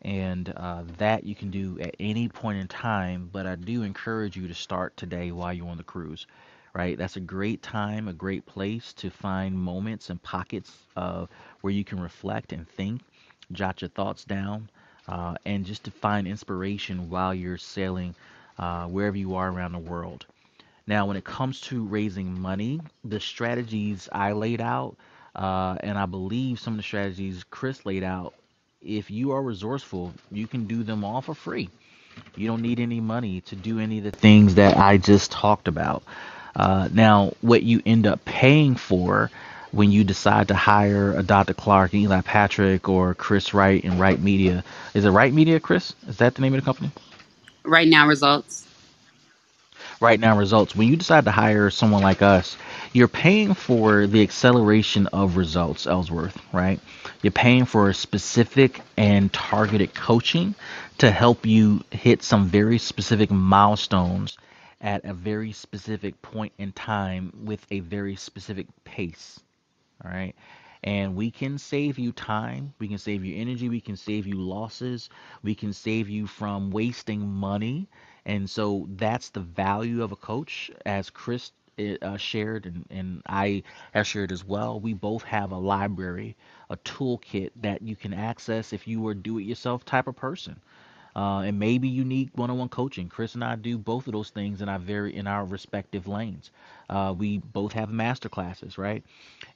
And that you can do at any point in time, but I do encourage you to start today while you're on the cruise, right? That's a great time, a great place to find moments and pockets where you can reflect and think, jot your thoughts down, and just to find inspiration while you're sailing wherever you are around the world. Now, when it comes to raising money, the strategies I laid out, and I believe some of the strategies Chris laid out, if you are resourceful, you can do them all for free. You don't need any money to do any of the things that I just talked about. Now, what you end up paying for when you decide to hire a Dr. Clark, Eli Patrick, or Chris Wright in Wright Media, is it Wright Media, Chris? Is that the name of the company? Right now, results. Right now, results. When you decide to hire someone like us, you're paying for the acceleration of results, Ellsworth, right? You're paying for specific and targeted coaching to help you hit some very specific milestones at a very specific point in time with a very specific pace. All right. And we can save you time, we can save you energy, we can save you losses, we can save you from wasting money. And so that's the value of a coach, as Chris shared, and I have shared as well. We both have a library, a toolkit that you can access if you are do-it-yourself type of person. And maybe you need one-on-one coaching. Chris and I do both of those things in our respective lanes. We both have master classes, right?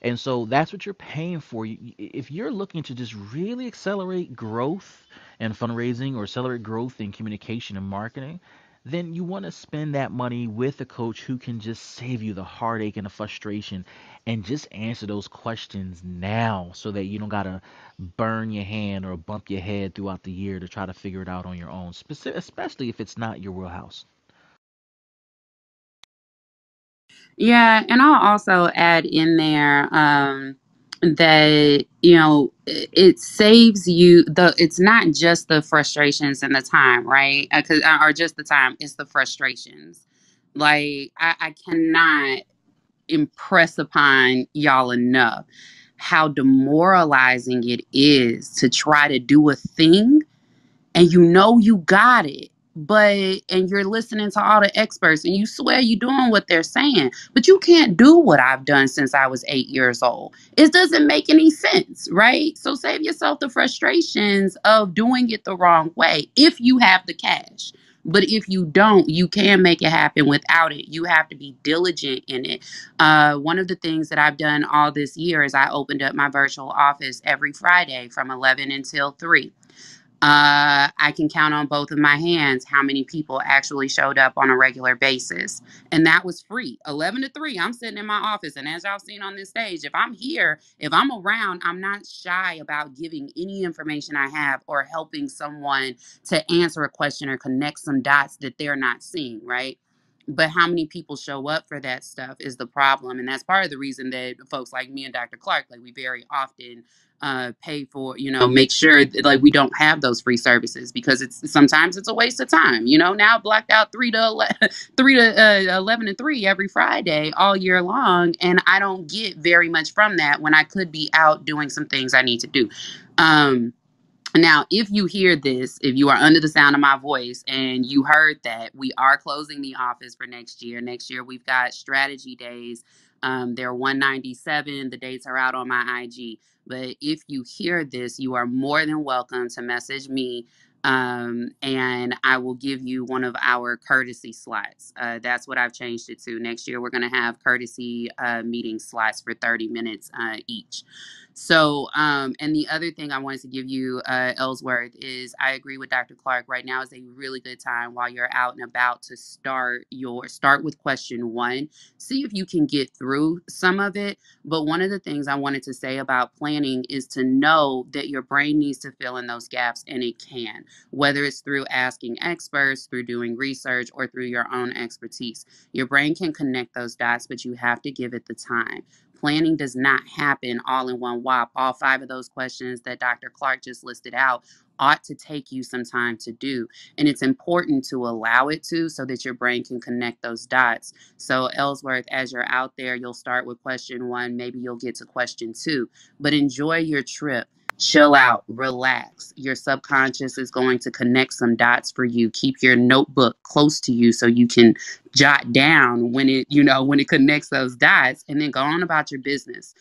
And so that's what you're paying for. If you're looking to just really accelerate growth in fundraising or accelerate growth in communication and marketing, then you want to spend that money with a coach who can just save you the heartache and the frustration and just answer those questions now so that you don't got to burn your hand or bump your head throughout the year to try to figure it out on your own, especially if it's not your wheelhouse. Yeah, and I'll also add in there that it saves you the. It's not just the frustrations and the time, right? Or just the time. It's the frustrations. Like I cannot impress upon y'all enough how demoralizing it is to try to do a thing and you got it, and you're listening to all the experts and you swear you're doing what they're saying, but you can't do what I've done since I was 8 years old. It doesn't make any sense, right? So save yourself the frustrations of doing it the wrong way if you have the cash. But if you don't, you can make it happen without it. You have to be diligent in it. One of the things that I've done all this year is I opened up my virtual office every Friday from 11 until 3. I can count on both of my hands how many people actually showed up on a regular basis. And that was free. 11 to 3, I'm sitting in my office. And as y'all seen on this stage, if I'm here, if I'm around, I'm not shy about giving any information I have or helping someone to answer a question or connect some dots that they're not seeing, right? But how many people show up for that stuff is the problem. And that's part of the reason that folks like me and Dr. Clark, like we very often pay for, make sure that, like, we don't have those free services because sometimes it's a waste of time. Now blacked out 3 to 11, 3 to 11 and 3 every Friday all year long, and I don't get very much from that when I could be out doing some things I need to do. Now, if you hear this, if you are under the sound of my voice and you heard that, we are closing the office for next year. Next year, we've got strategy days. They're 197. The dates are out on my IG. But if you hear this, you are more than welcome to message me, and I will give you one of our courtesy slots. That's what I've changed it to. Next year, we're going to have courtesy meeting slots for 30 minutes each. So, and the other thing I wanted to give you, Ellsworth, is I agree with Dr. Clark. Right now is a really good time while you're out and about to start with question 1. See if you can get through some of it. But one of the things I wanted to say about planning is to know that your brain needs to fill in those gaps, and it can, whether it's through asking experts, through doing research, or through your own expertise. Your brain can connect those dots, but you have to give it the time. Planning does not happen all in one whop. All 5 of those questions that Dr. Clark just listed out ought to take you some time to do. And it's important to allow it to so that your brain can connect those dots. So Ellsworth, as you're out there, you'll start with question 1. Maybe you'll get to question 2. But enjoy your trip. Chill out, relax. Your subconscious is going to connect some dots for you. Keep your notebook close to you so you can jot down when it connects those dots, and then go on about your business.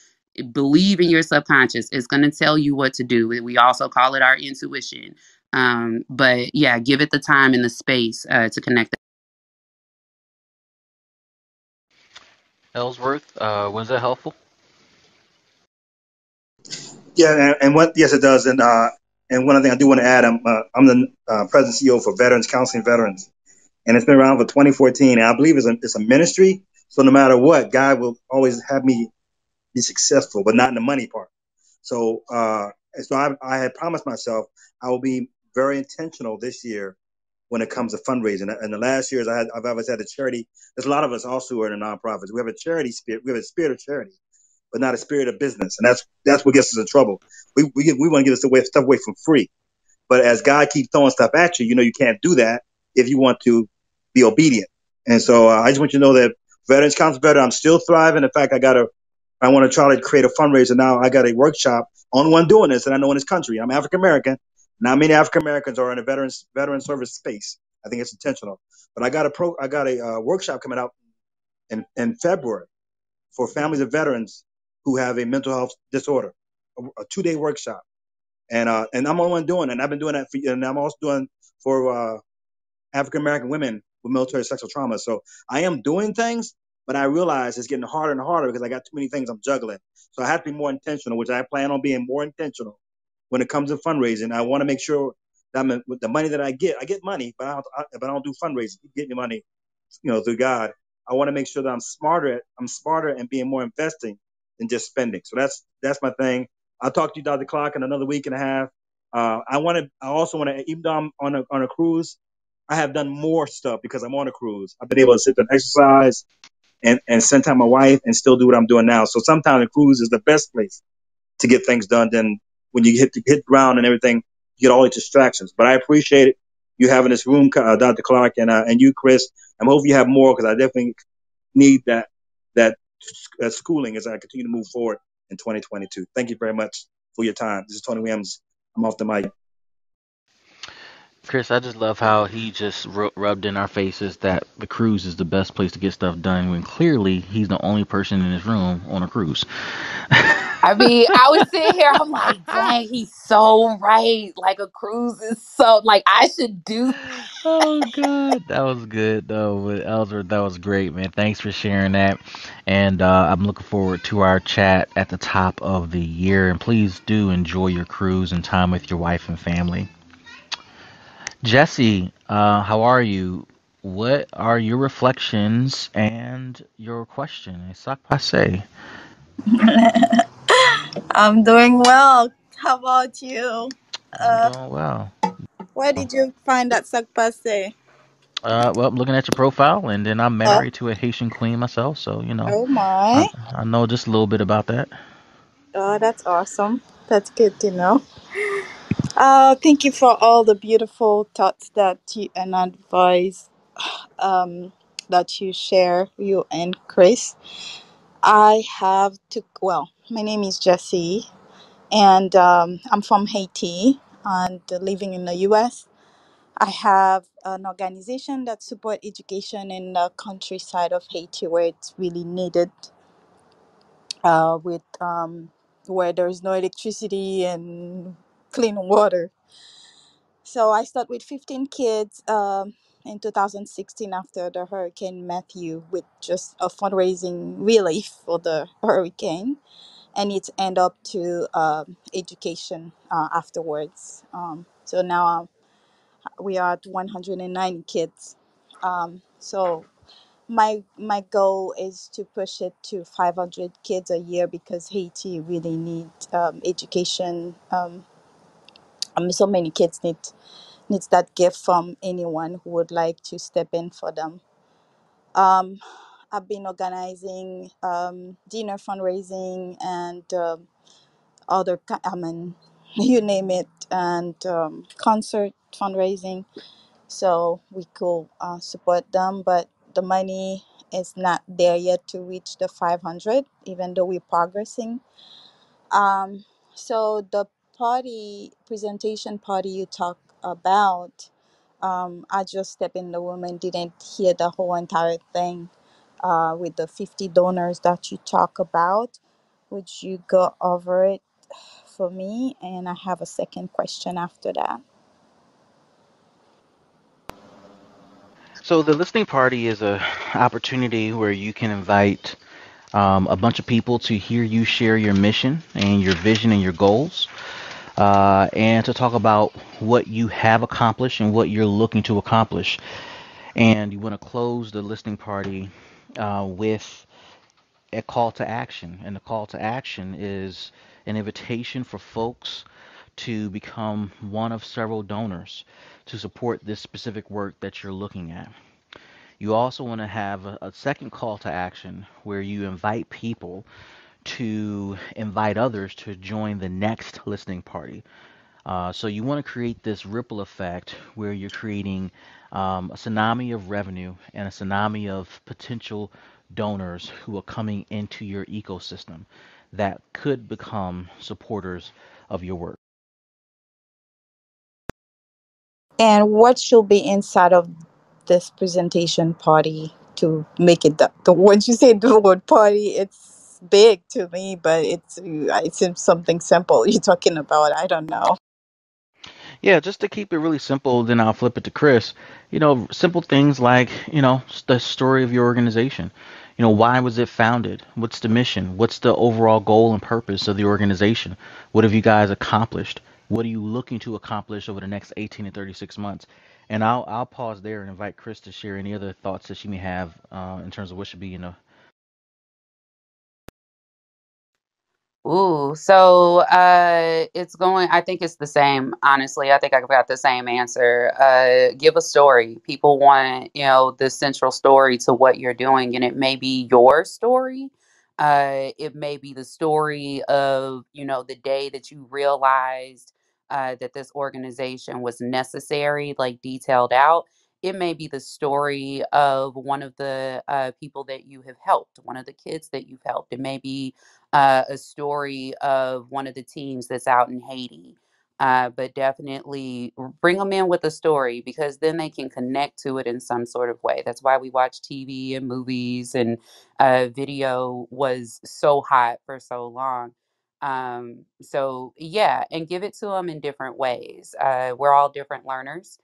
Believe in your subconscious. It's going to tell you what to do. We also call it our intuition. But yeah, give it the time and the space to connect. Ellsworth, was that helpful? Yeah, and what? Yes, it does. And one other thing I do want to add, I'm the president CEO for Veterans Counseling Veterans, and it's been around for 2014. And I believe it's a ministry. So no matter what, God will always have me be successful, but not in the money part. So I had promised myself I will be very intentional this year when it comes to fundraising. And the last years I've always had a charity. There's a lot of us also who are in the nonprofits. We have a charity spirit. We have a spirit of charity, but not a spirit of business. And that's what gets us in trouble. We want to give stuff away for free. But as God keeps throwing stuff at you, you can't do that if you want to be obedient. And so I just want you to know that Veterans Council Veteran, I'm still thriving. In fact, I got a I want to try to create a fundraiser now. I got a workshop, only one doing this, and I know in this country. I'm African American. Not many African Americans are in a veteran service space. I think it's intentional. But I got a workshop coming out in February for families of veterans who have a mental health disorder, a 2 day workshop. And I'm the only one doing it. And I've been doing that and I'm also doing for African American women with military sexual trauma. So I am doing things, but I realize it's getting harder and harder because I got too many things I'm juggling. So I have to be more intentional, which I plan on being more intentional when it comes to fundraising. I want to make sure that with the money that I get money, but I don't do fundraising. You get me money, through God. I want to make sure that I'm smarter and being more investing than just spending. So that's my thing. I'll talk to you, Dr. Clark, in another week and a half. I also want to, even though I'm on a cruise, I have done more stuff because I'm on a cruise. I've been able to sit there and exercise and spend time with my wife and still do what I'm doing now. So sometimes a cruise is the best place to get things done. Then when you hit ground and everything, you get all these distractions. But I appreciate it. You having this room, Dr. Clark, and you, Chris. I'm hoping you have more because I definitely need that schooling as I continue to move forward in 2022. Thank you very much for your time. This is Tony Williams. I'm off the mic. Chris, I just love how he just rubbed in our faces that the cruise is the best place to get stuff done when clearly he's the only person in his room on a cruise. I mean, I was sitting here, I'm like, dang, he's so right. Like a cruise is so like I should do. Oh God, that was good though. But Ellsworth, that was great, man. Thanks for sharing that. And I'm looking forward to our chat at the top of the year. And please do enjoy your cruise and time with your wife and family. Jesse, how are you? What are your reflections and your question? Sac passe. I'm doing well. How about you? I'm Uh, doing well. where did you find that sac passe? Well, I'm looking at your profile, and then I'm Oh, married to a Haitian queen myself, so oh I my. I know just a little bit about that. Oh, that's awesome. That's good to know. Thank you for all the beautiful thoughts that you and advice that you share, you and Chris. My name is Jessie, and I'm from Haiti and living in the U.S. I have an organization that support education in the countryside of Haiti where it's really needed, with where there is no electricity and clean water. So I start with 15 kids in 2016 after the Hurricane Matthew with just a fundraising relief for the hurricane, and it's end up to education afterwards. So now we are at 190 kids. So my goal is to push it to 500 kids a year because Haiti really needs education. So many kids needs that gift from anyone who would like to step in for them. Um, I've been organizing dinner fundraising and I mean, you name it, and concert fundraising so we could support them. But the money is not there yet to reach the 500, even though we're progressing. Um, so the presentation party you talk about, I just stepped in the room and didn't hear the whole entire thing with the 50 donors that you talk about. Would you go over it for me? And I have a second question after that. So the listening party is a opportunity where you can invite a bunch of people to hear you share your mission and your vision and your goals, and to talk about what you have accomplished and what you're looking to accomplish. And you want to close the listening party with a call to action. And the call to action is an invitation for folks to become one of several donors to support this specific work that you're looking at. You also want to have a second call to action where you invite people to invite others to join the next listening party. So you want to create this ripple effect where you're creating a tsunami of revenue and a tsunami of potential donors who are coming into your ecosystem that could become supporters of your work. And what should be inside of this presentation party to make it the once you say the word party, it's big to me, but it seems something simple you're talking about. I don't know. Yeah, just to keep it really simple, then I'll flip it to Chris. Simple things like, the story of your organization. Why was it founded? What's the mission? What's the overall goal and purpose of the organization? What have you guys accomplished? What are you looking to accomplish over the next 18 to 36 months? And I'll pause there and invite Chris to share any other thoughts that she may have in terms of what should be. Ooh, so it's going, I think it's the same, honestly. I think I've got the same answer. Give a story. People want, the central story to what you're doing, and it may be your story. It may be the story of, the day that you realized that this organization was necessary, like detailed out. It may be the story of one of the people that you have helped, one of the kids that you've helped. It may be a story of one of the teams that's out in Haiti. But definitely bring them in with a story, because then they can connect to it in some sort of way. That's why we watch TV and movies, and video was so hot for so long. So yeah, and give it to them in different ways. We're all different learners,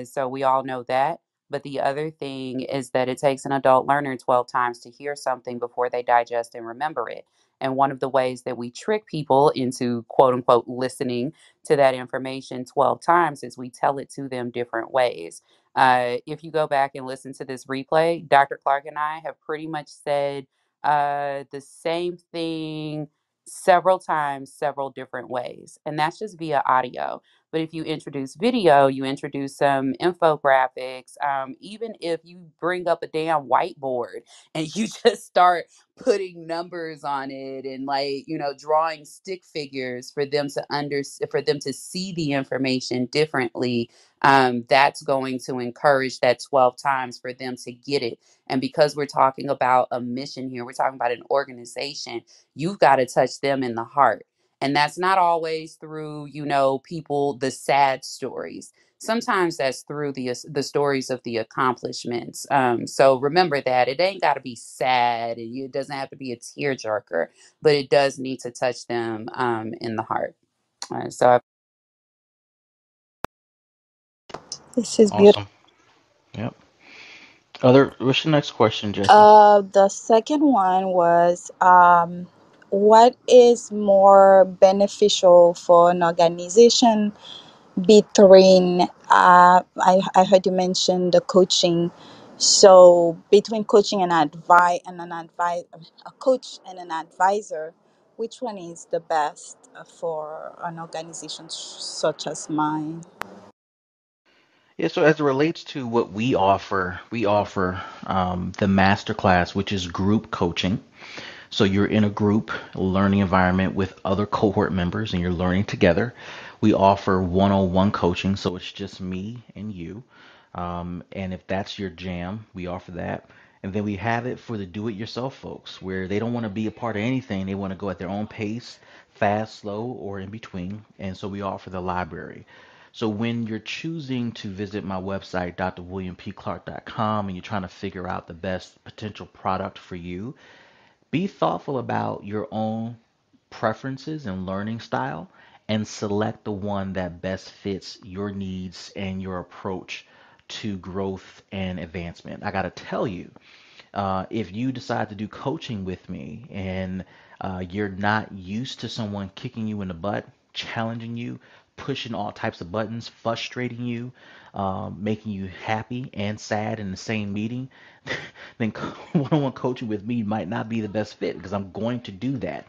so we all know that. But the other thing is that it takes an adult learner 12 times to hear something before they digest and remember it. And one of the ways that we trick people into quote unquote listening to that information 12 times is we tell it to them different ways. If you go back and listen to this replay, Dr. Clark and I have pretty much said the same thing several times, several different ways. And that's just via audio. But if you introduce video, you introduce some infographics, even if you bring up a damn whiteboard and you just start putting numbers on it, and like, drawing stick figures for them to for them to see the information differently, that's going to encourage that 12 times for them to get it. And because we're talking about a mission here, we're talking about an organization, you've got to touch them in the heart. And that's not always through, people, the sad stories. Sometimes that's through the stories of the accomplishments. So remember that it ain't got to be sad, and it doesn't have to be a tearjerker, but it does need to touch them in the heart. So This is beautiful. Awesome. Yep. What's the next question, Jesse? The second one was, what is more beneficial for an organization between, I heard you mention the coaching. So between coaching and a coach and an advisor, which one is the best for an organization such as mine? Yeah, so as it relates to what we offer the master class, which is group coaching. So you're in a group learning environment with other cohort members and you're learning together. We offer one-on-one coaching, so it's just me and you. And if that's your jam, we offer that. And then we have it for the do-it-yourself folks, where they don't want to be a part of anything. They want to go at their own pace, fast, slow, or in between. And so we offer the library. So when you're choosing to visit my website, DrWilliamPClark.com, and you're trying to figure out the best potential product for you, be thoughtful about your own preferences and learning style and select the one that best fits your needs and your approach to growth and advancement. I got to tell you, if you decide to do coaching with me and you're not used to someone kicking you in the butt, challenging you, pushing all types of buttons, frustrating you, making you happy and sad in the same meeting, then one-on-one coaching with me might not be the best fit because I'm going to do that.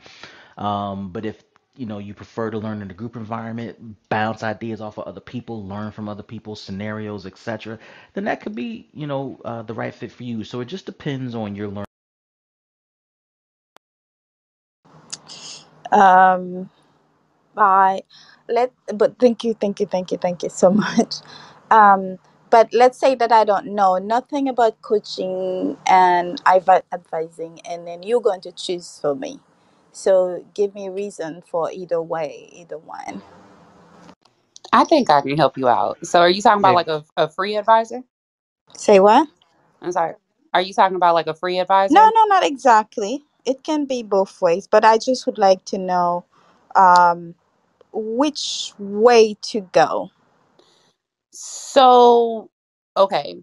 But if you prefer to learn in a group environment, bounce ideas off of other people, learn from other people's scenarios, etc., then that could be, the right fit for you. So it just depends on your learning. Um, I let but thank you so much. Um, But let's say that I don't know nothing about coaching and advising, and then you're going to choose for me. So give me a reason for either way, either one. I think I can help you out. So are you talking about Yeah. like a free advisor? Say what? I'm sorry. Are you talking about like a free No, advisor? no, not exactly. It can be both ways, but I just would like to know um, which way to go. So, okay.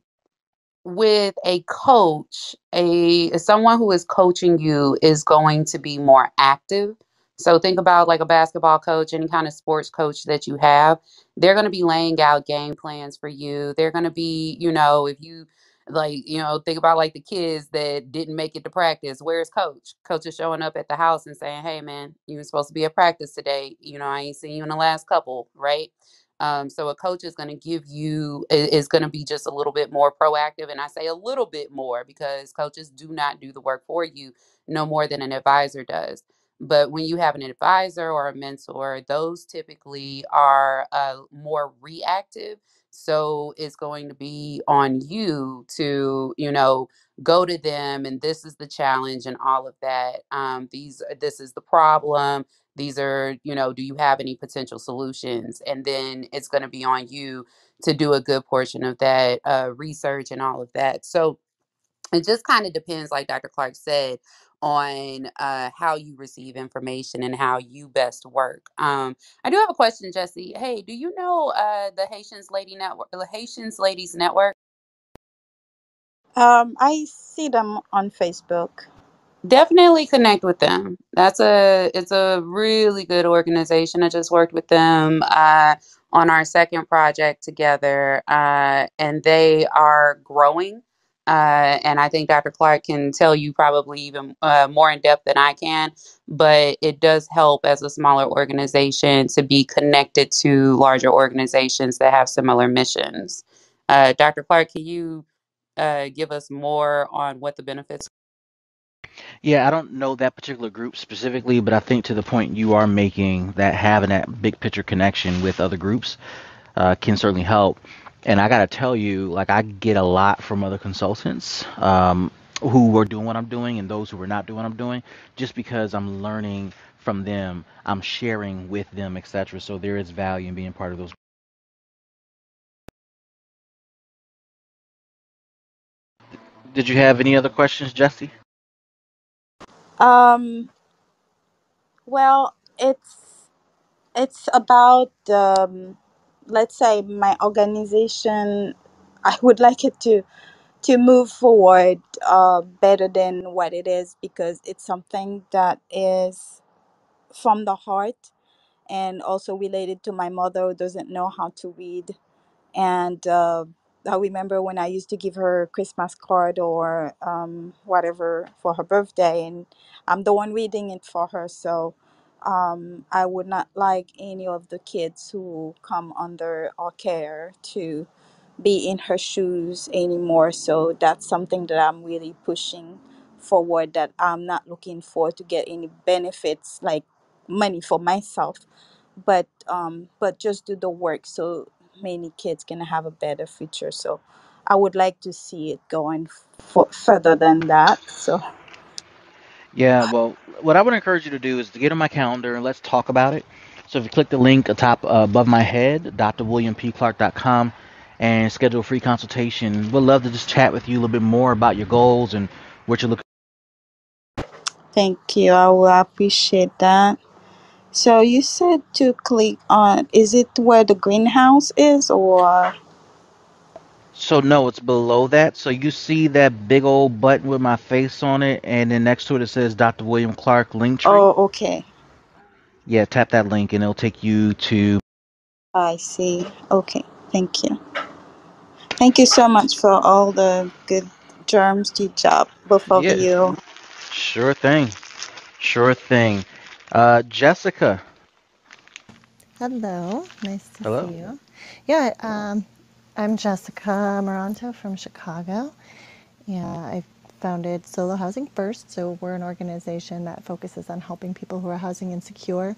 With a coach, a someone who is coaching you is going to be more active. So think about like a basketball coach, any kind of sports coach that you have. They're going to be laying out game plans for you. They're going to be, if you like, think about like the kids that didn't make it to practice. Where's coach? Coach is showing up at the house and saying, "Hey man, you were supposed to be at practice today. I ain't seen you in the last couple, right?" So a coach is going to is going to be just a little bit more proactive. And I say a little bit more because coaches do not do the work for you no more than an advisor does. But when you have an advisor or a mentor, those typically are more reactive. So it's going to be on you to, go to them, and this is the challenge and all of that. This is the problem. These are, do you have any potential solutions? And then it's going to be on you to do a good portion of that research and all of that. So it just kind of depends, like Dr. Clark said, on how you receive information and how you best work. I do have a question, Jesse. Hey, do you know the Haitians Ladies Network? I see them on Facebook. Definitely connect with them. It's a really good organization. I just worked with them on our second project together, and they are growing. And I think Dr. Clark can tell you probably even more in depth than I can. But it does help as a smaller organization to be connected to larger organizations that have similar missions. Dr. Clark, can you give us more on what the benefits? Yeah, I don't know that particular group specifically, but I think to the point you are making, that having that big picture connection with other groups can certainly help. And I gotta tell you, like I get a lot from other consultants who are doing what I'm doing and those who are not doing what I'm doing, just because I'm learning from them, I'm sharing with them, etc. So there is value in being part of those. Did you have any other questions, Jesse? Um, well, it's about let's say my organization. I would like it to move forward better than what it is, because it's something that is from the heart, and also related to my mother who doesn't know how to read. And I remember when I used to give her a Christmas card or whatever for her birthday, and I'm the one reading it for her. So I would not like any of the kids who come under our care to be in her shoes anymore. So that's something that I'm really pushing forward, that I'm not looking for to get any benefits like money for myself, but just do the work so many kids can have a better future. So I would like to see it going further than that. So Yeah, well, what I would encourage you to do is to get on my calendar and let's talk about it. So if you click the link atop above my head, DrWilliamPClark.com, and schedule a free consultation, we'd love to just chat with you a little bit more about your goals and what you're looking. thank you. I will appreciate that. So you said to click on, is it where the greenhouse is, or? So no, it's below that. So you see that big old button with my face on it, and then next to it it says Dr. William Clark Linktree. Oh, okay. Yeah, tap that link and it'll take you to. I see. Okay. Thank you. Thank you so much for all the good germs to job, both of Yeah, you. sure thing. Sure thing. Jessica. Hello, nice to see Hello. you. Yeah, I'm Jessica Moranto from Chicago. Yeah, I founded Solo Housing First, so we're an organization that focuses on helping people who are housing insecure.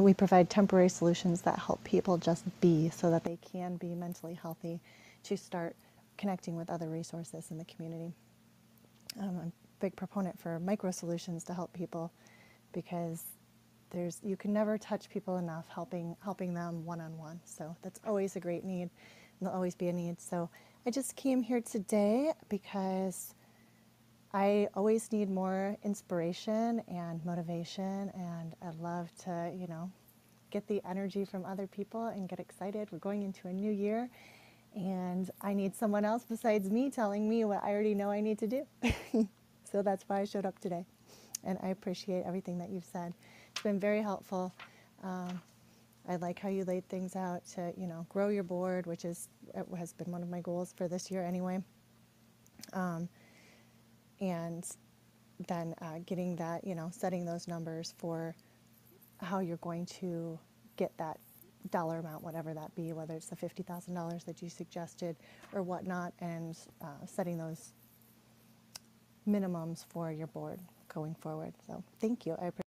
We provide temporary solutions that help people just be so that they can be mentally healthy to start connecting with other resources in the community. I'm a big proponent for micro solutions to help people, because you can never touch people enough helping them one-on-one. So that's always a great need, and there'll always be a need. So I just came here today because I always need more inspiration and motivation, and I love to, get the energy from other people and get excited. We're going into a new year, and I need someone else besides me telling me what I already know I need to do. So that's why I showed up today, and I appreciate everything that you've said. It's been very helpful. I like how you laid things out to, grow your board, which has been one of my goals for this year anyway. And then getting that, setting those numbers for how you're going to get that dollar amount, whatever that be, whether it's the $50,000 that you suggested or whatnot, and setting those minimums for your board going forward. So thank you. I appreciate.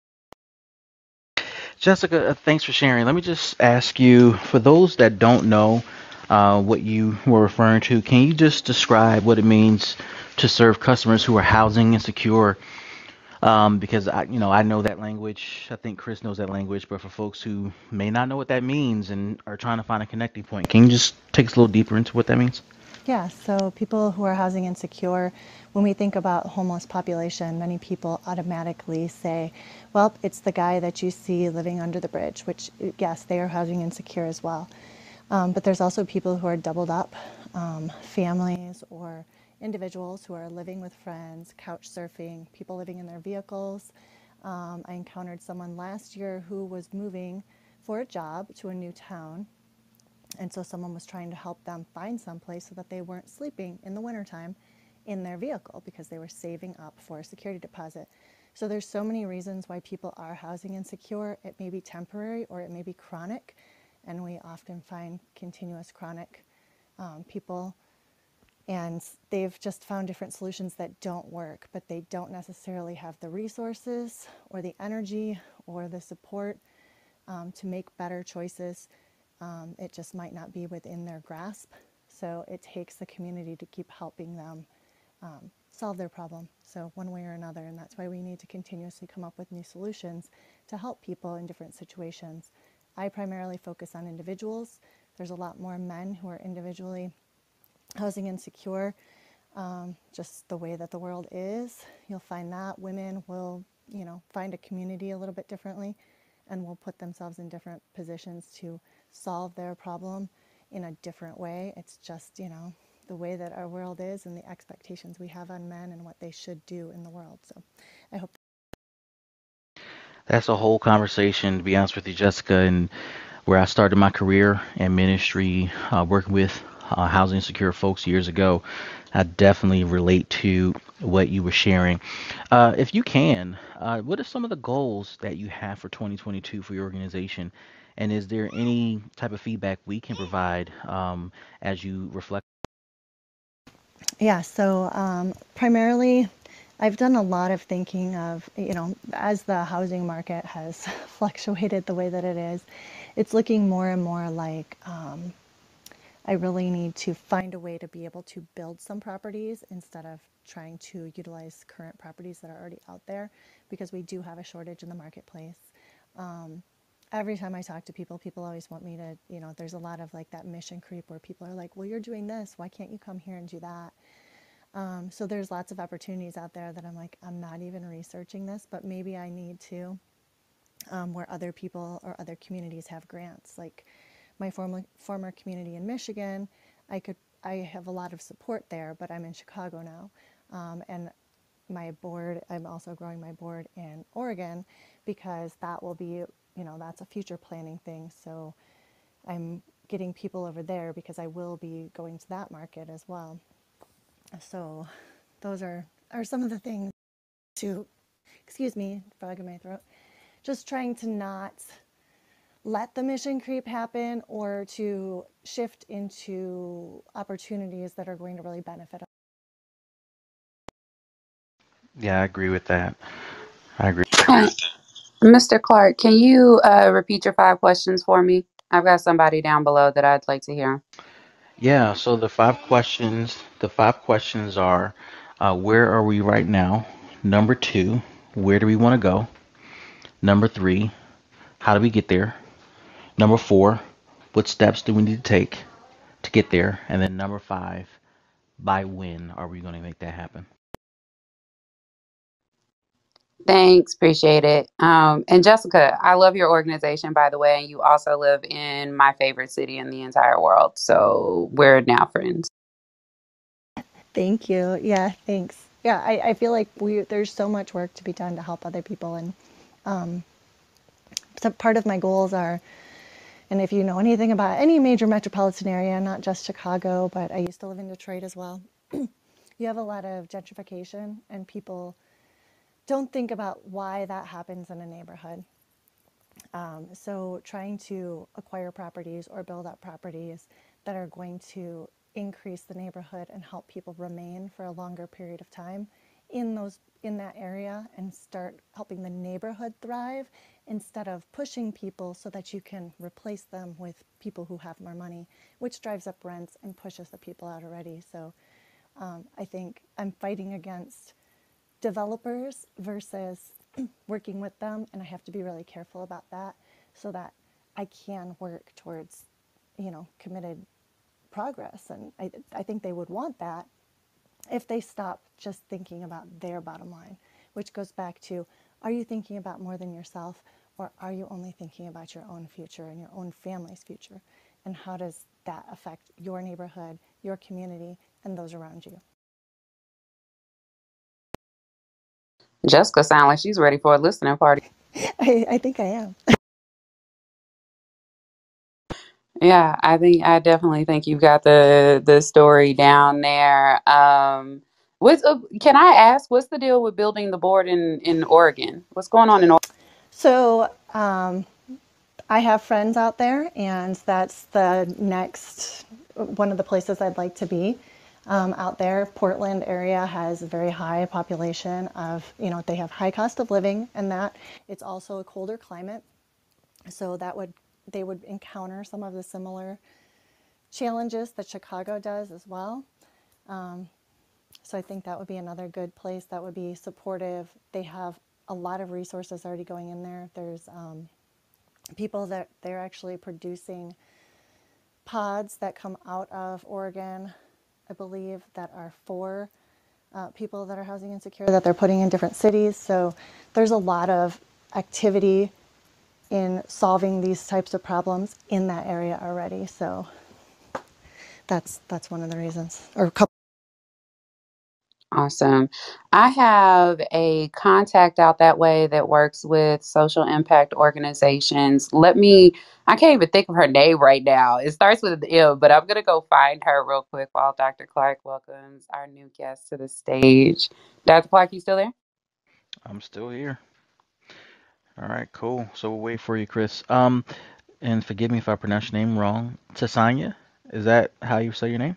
Jessica, thanks for sharing. Let me just ask you, for those that don't know what you were referring to, can you just describe what it means to serve customers who are housing insecure? Because I know that language. I think Chris knows that language. But for folks who may not know what that means and are trying to find a connecting point, can you just take us a little deeper into what that means? Yeah, so people who are housing insecure, when we think about homeless population, many people automatically say, well, it's the guy that you see living under the bridge, which, yes, they are housing insecure as well. But there's also people who are doubled up, families or individuals who are living with friends, couch surfing, people living in their vehicles. I encountered someone last year who was moving for a job to a new town. And so someone was trying to help them find some place so that they weren't sleeping in the wintertime in their vehicle, because they were saving up for a security deposit. So there's so many reasons why people are housing insecure. It may be temporary or it may be chronic. And we often find continuous chronic people, and they've just found different solutions that don't work, but they don't necessarily have the resources or the energy or the support to make better choices. It just might not be within their grasp. So it takes the community to keep helping them solve their problem, so one way or another. And that's why we need to continuously come up with new solutions to help people in different situations. I primarily focus on individuals. There's a lot more men who are individually housing insecure, just the way that the world is. You'll find that women will, find a community a little bit differently, and will put themselves in different positions to solve their problem in a different way. It's just, the way that our world is and the expectations we have on men and what they should do in the world. So I hope. That's a whole conversation, to be honest with you, Jessica, and where I started my career in ministry, working with housing insecure folks years ago. I definitely relate to what you were sharing. If you can, what are some of the goals that you have for 2022 for your organization? And is there any type of feedback we can provide as you reflect? Yeah, so primarily I've done a lot of thinking of, as the housing market has fluctuated the way that it is, it's looking more and more like I really need to find a way to be able to build some properties instead of trying to utilize current properties that are already out there, because we do have a shortage in the marketplace. Every time I talk to people, people always want me to, there's a lot of like that mission creep where people are like, well, you're doing this, why can't you come here and do that? So there's lots of opportunities out there that I'm like, I'm not even researching this, but maybe I need to, where other people or other communities have grants. Like my former community in Michigan, I have a lot of support there, but I'm in Chicago now. And my board, I'm also growing my board in Oregon, because that will be, that's a future planning thing. So I'm getting people over there because I will be going to that market as well. So those are some of the things to, excuse me, frog in my throat, just trying to not let the mission creep happen, or to shift into opportunities that are going to really benefit us. Yeah, I agree with that. I agree. Uh, Mr. Clark, can you repeat your 5 questions for me? I've got somebody down below that I'd like to hear. Yeah, so the five questions are, where are we right now? Number two, where do we want to go? Number three, how do we get there? Number four, what steps do we need to take to get there? And then number five, by when are we going to make that happen? Thanks, appreciate it. And Jessica, I love your organization, by the way. And you also live in my favorite city in the entire world. So we're now friends. Thank you. Yeah, thanks. Yeah, I feel like there's so much work to be done to help other people, and so part of my goals are, and if you know anything about any major metropolitan area, not just Chicago, but I used to live in Detroit as well, you have a lot of gentrification, and people don't think about why that happens in a neighborhood. So trying to acquire properties or build up properties that are going to increase the neighborhood and help people remain for a longer period of time in that area and start helping the neighborhood thrive instead of pushing people so that you can replace them with people who have more money, which drives up rents and pushes the people out already. So I think I'm fighting against developers versus working with them, and I have to be really careful about that so that I can work towards, committed progress. And I think they would want that if they stop just thinking about their bottom line, which goes back to, are you thinking about more than yourself, or are you only thinking about your own future and your own family's future? And how does that affect your neighborhood, your community, and those around you? Jessica sounds like she's ready for a listening party. I think I am. Yeah, I definitely think you've got the story down there. Can I ask, what's the deal with building the board in Oregon? What's going on in Oregon? So I have friends out there, and that's the next one of the places I'd like to be. Out there, Portland area has a very high population of, they have high cost of living, and that it's also a colder climate. So they would encounter some of the similar challenges that Chicago does as well. So I think that would be another good place that would be supportive. They have a lot of resources already going in there. There's people that they're actually producing pods that come out of Oregon, I believe, that are for people that are housing insecure that they're putting in different cities. So there's a lot of activity in solving these types of problems in that area already. So that's one of the reasons, or a couple. Awesome. I have a contact out that way that works with social impact organizations. I can't even think of her name right now. It starts with an M, but I'm going to go find her real quick while Dr. Clark welcomes our new guest to the stage. Dr. Clark, you still there? I'm still here. All right, cool. So we'll wait for you, Chris. And forgive me if I pronounce your name wrong. Tasanya, is that how you say your name?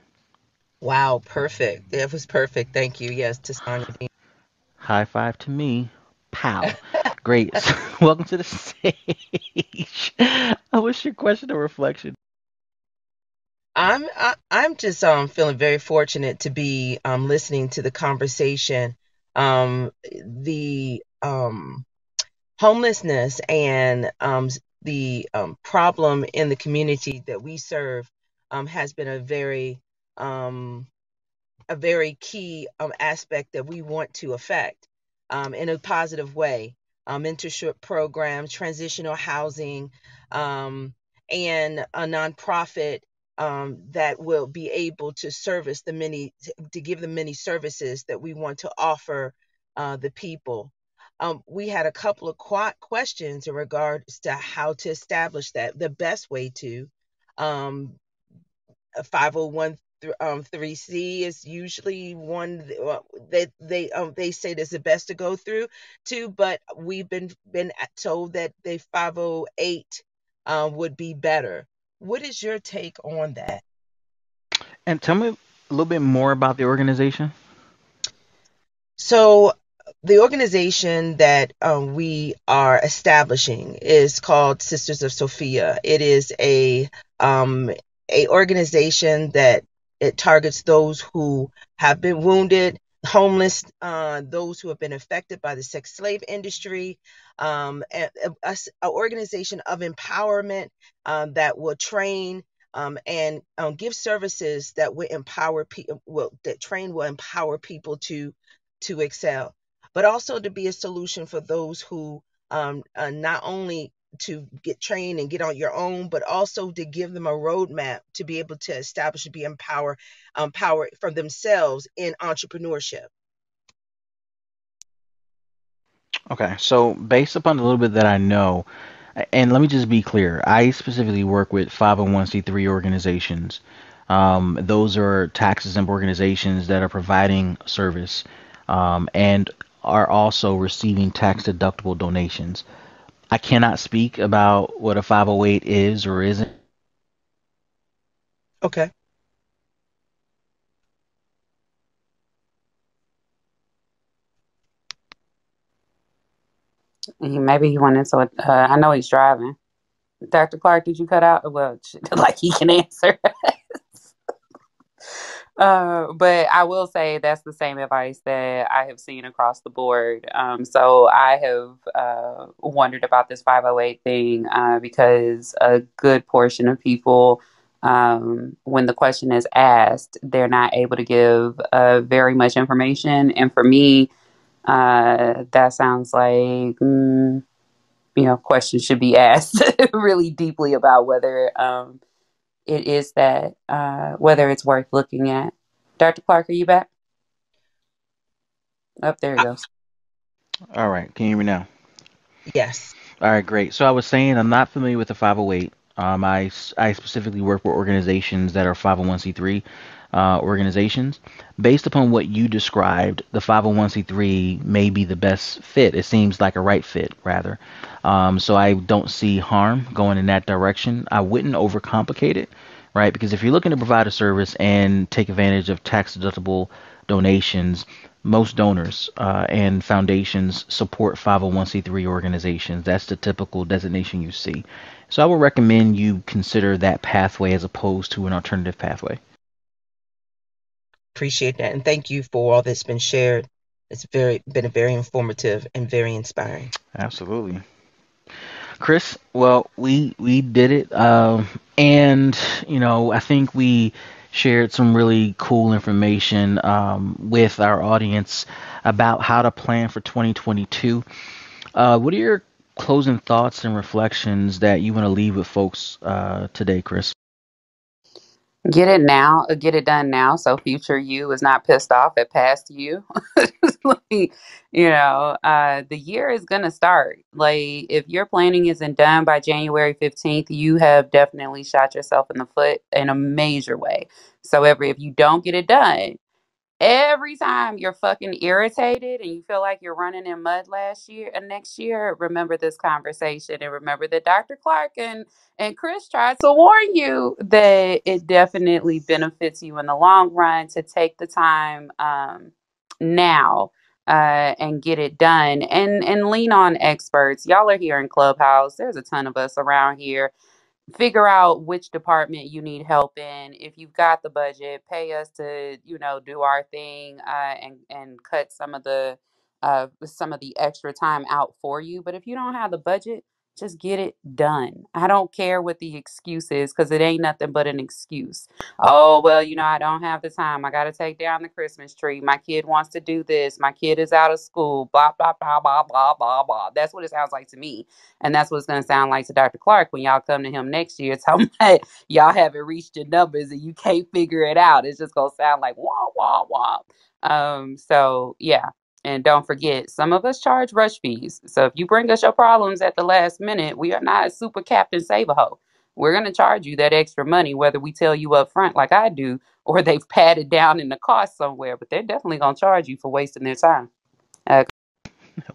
Wow, perfect. That was perfect. Thank you. Yes, Tasanya Dean. High five to me. Pow. Great. So, welcome to the stage. What's your question or reflection? I'm just feeling very fortunate to be listening to the conversation. The homelessness and the problem in the community that we serve has been um, a very key aspect that we want to affect in a positive way. Mentorship programs, transitional housing, um, and a nonprofit that will be able to service to give the many services that we want to offer the people. We had a couple of questions in regards to how to establish that. The best way to um, a 501 3C is usually one that they say is the best to go through to, but we've been told that the 508 would be better. What is your take on that? And tell me a little bit more about the organization. So the organization that we are establishing is called Sisters of Sophia. It is a a organization that it targets those who have been wounded, homeless, those who have been affected by the sex slave industry, an organization of empowerment that will train and give services that will empower people. Will empower people to excel, but also to be a solution for those who not only to get trained and get on your own, but also to give them a roadmap to be able to establish and be empowered for themselves in entrepreneurship. Okay, so based upon a little bit that I know, and let me just be clear, I specifically work with 501c3 organizations. Those are tax exempt organizations that are providing service and are also receiving tax deductible donations. I cannot speak about what a 508 is or isn't. Okay. Maybe he wanted to. I know he's driving. Dr. Clark, did you cut out? Well, like he can answer. But I will say that's the same advice that I have seen across the board. So I have wondered about this 508 thing because a good portion of people, when the question is asked, they're not able to give very much information. And for me, that sounds like, questions should be asked really deeply about whether it is that, whether it's worth looking at. Dr. Clark, are you back? Oh, there he goes. All right, can you hear me now? Yes. All right, great. So I was saying I'm not familiar with the 508. I specifically work with organizations that are 501c3 organizations. Based upon what you described, the 501c3 may be the best fit. It seems like a right fit, rather. So I don't see harm going in that direction. I wouldn't overcomplicate it, right? Because if you're looking to provide a service and take advantage of tax deductible donations, most donors and foundations support 501c3 organizations. That's the typical designation you see. So I would recommend you consider that pathway as opposed to an alternative pathway. Appreciate that. And thank you for all that's been shared. It's been very informative and very inspiring. Absolutely. Chris, well, we did it, and I think we shared some really cool information with our audience about how to plan for 2022. What are your closing thoughts and reflections that you want to leave with folks today, Chris? Get it now, get it done now, so future you is not pissed off at past you. Like, the year is gonna start. Like, if your planning isn't done by January 15th, you have definitely shot yourself in the foot in a major way. So if you don't get it done, every time you're fucking irritated and you feel like you're running in mud last year and next year, remember this conversation and remember that Dr. Clark and Chris tried to warn you that it definitely benefits you in the long run to take the time now and get it done and lean on experts. Y'all are here in Clubhouse. There's a ton of us around here. Figure out which department you need help in. If you've got the budget, pay us to, do our thing and cut some of the extra time out for you. But if you don't have the budget, just get it done. I don't care what the excuse is because it ain't nothing but an excuse. Oh, well, I don't have the time. I got to take down the Christmas tree. My kid wants to do this. My kid is out of school. Blah, blah, blah, blah, blah, blah, blah. That's what it sounds like to me. And that's what it's going to sound like to Dr. Clark when y'all come to him next year. Tell him y'all haven't reached your numbers and you can't figure it out. It's just going to sound like wah, wah, wah. So, yeah. And don't forget, some of us charge rush fees. So if you bring us your problems at the last minute, we are not a super Captain Save-A-Ho. We're going to charge you that extra money, whether we tell you up front like I do, or they've padded down in the cost somewhere. But they're definitely going to charge you for wasting their time. I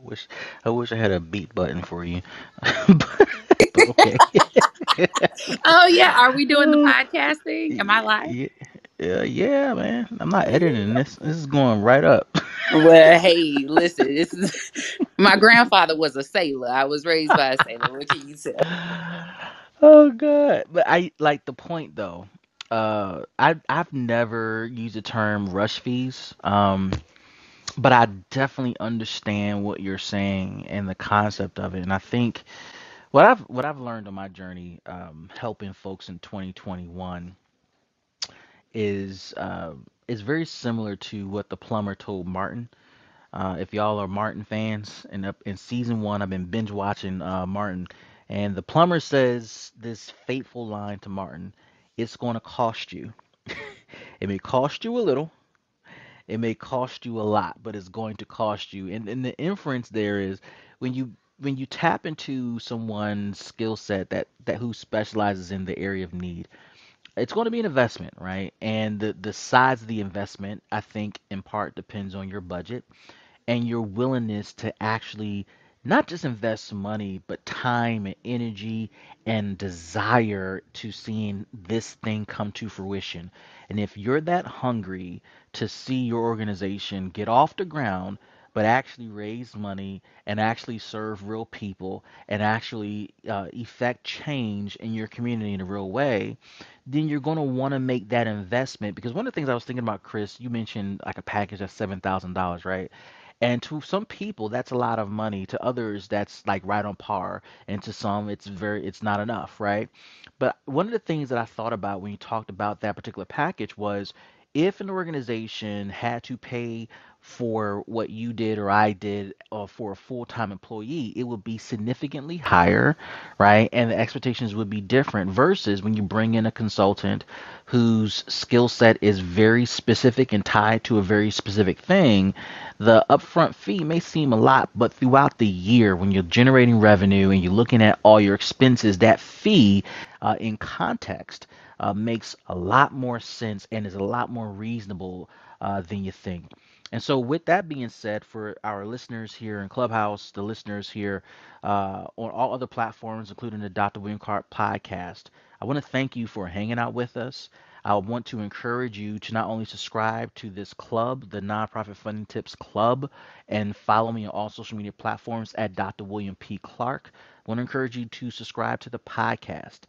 wish I wish I had a beat button for you, but okay. Oh, yeah. Are we doing the Uh, podcast thing? Am I live? yeah, yeah, man. I'm not editing this. This is going right up. Well, hey, listen, this is my grandfather was a sailor. I was raised by a sailor. What can you say? Oh God. But I like the point though. I've never used the term rush fees, but I definitely understand what you're saying and the concept of it. And I think what I've learned on my journey, helping folks in 2021 is very similar to what the plumber told Martin. If y'all are Martin fans, and up in season one, I've been binge watching Martin, and the plumber says this fateful line to Martin: "It's going to cost you. It may cost you a little, it may cost you a lot, but it's going to cost you." And the inference there is when you tap into someone's skill set that who specializes in the area of need, it's going to be an investment, right? And the size of the investment, I think, in part depends on your budget and your willingness to actually not just invest some money, but time and energy and desire to seeing this thing come to fruition. And if you're that hungry to see your organization get off the ground, but actually raise money and actually serve real people and actually effect change in your community in a real way, then you're going to want to make that investment. Because one of the things I was thinking about, Chris, you mentioned like a package that's $7,000, right? And to some people, that's a lot of money. To others, that's like right on par. And to some, it's not enough, right? But one of the things that I thought about when you talked about that particular package was if an organization had to pay for what you did or I did for a full-time employee, it would be significantly higher, right? And the expectations would be different versus when you bring in a consultant whose skill set is very specific and tied to a very specific thing. The upfront fee may seem a lot, but throughout the year, when you're generating revenue and you're looking at all your expenses, that fee in context makes a lot more sense and is a lot more reasonable than you think. And so, with that being said, for our listeners here in Clubhouse, the listeners here on all other platforms, including the Dr. William Clark podcast, I want to thank you for hanging out with us. I want to encourage you to not only subscribe to this club, the Nonprofit Funding Tips Club, and follow me on all social media platforms at Dr. William P. Clark. I want to encourage you to subscribe to the podcast.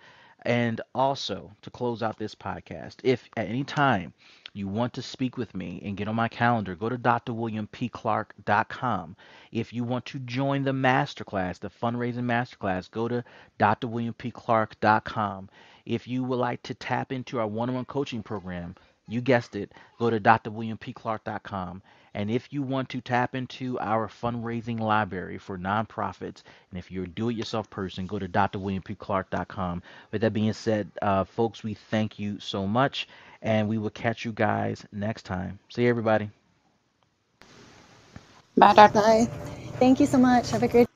And also, to close out this podcast, if at any time you want to speak with me and get on my calendar, go to drwilliampclark.com. If you want to join the masterclass, the fundraising masterclass, go to drwilliampclark.com. If you would like to tap into our one-on-one coaching program, you guessed it, go to drwilliampclark.com. And if you want to tap into our fundraising library for nonprofits, and if you're a do-it-yourself person, go to drwilliampclark.com. With that being said, folks, we thank you so much, and we will catch you guys next time. See you, everybody. Bye, Dr. Bye. Thank you so much. Have a great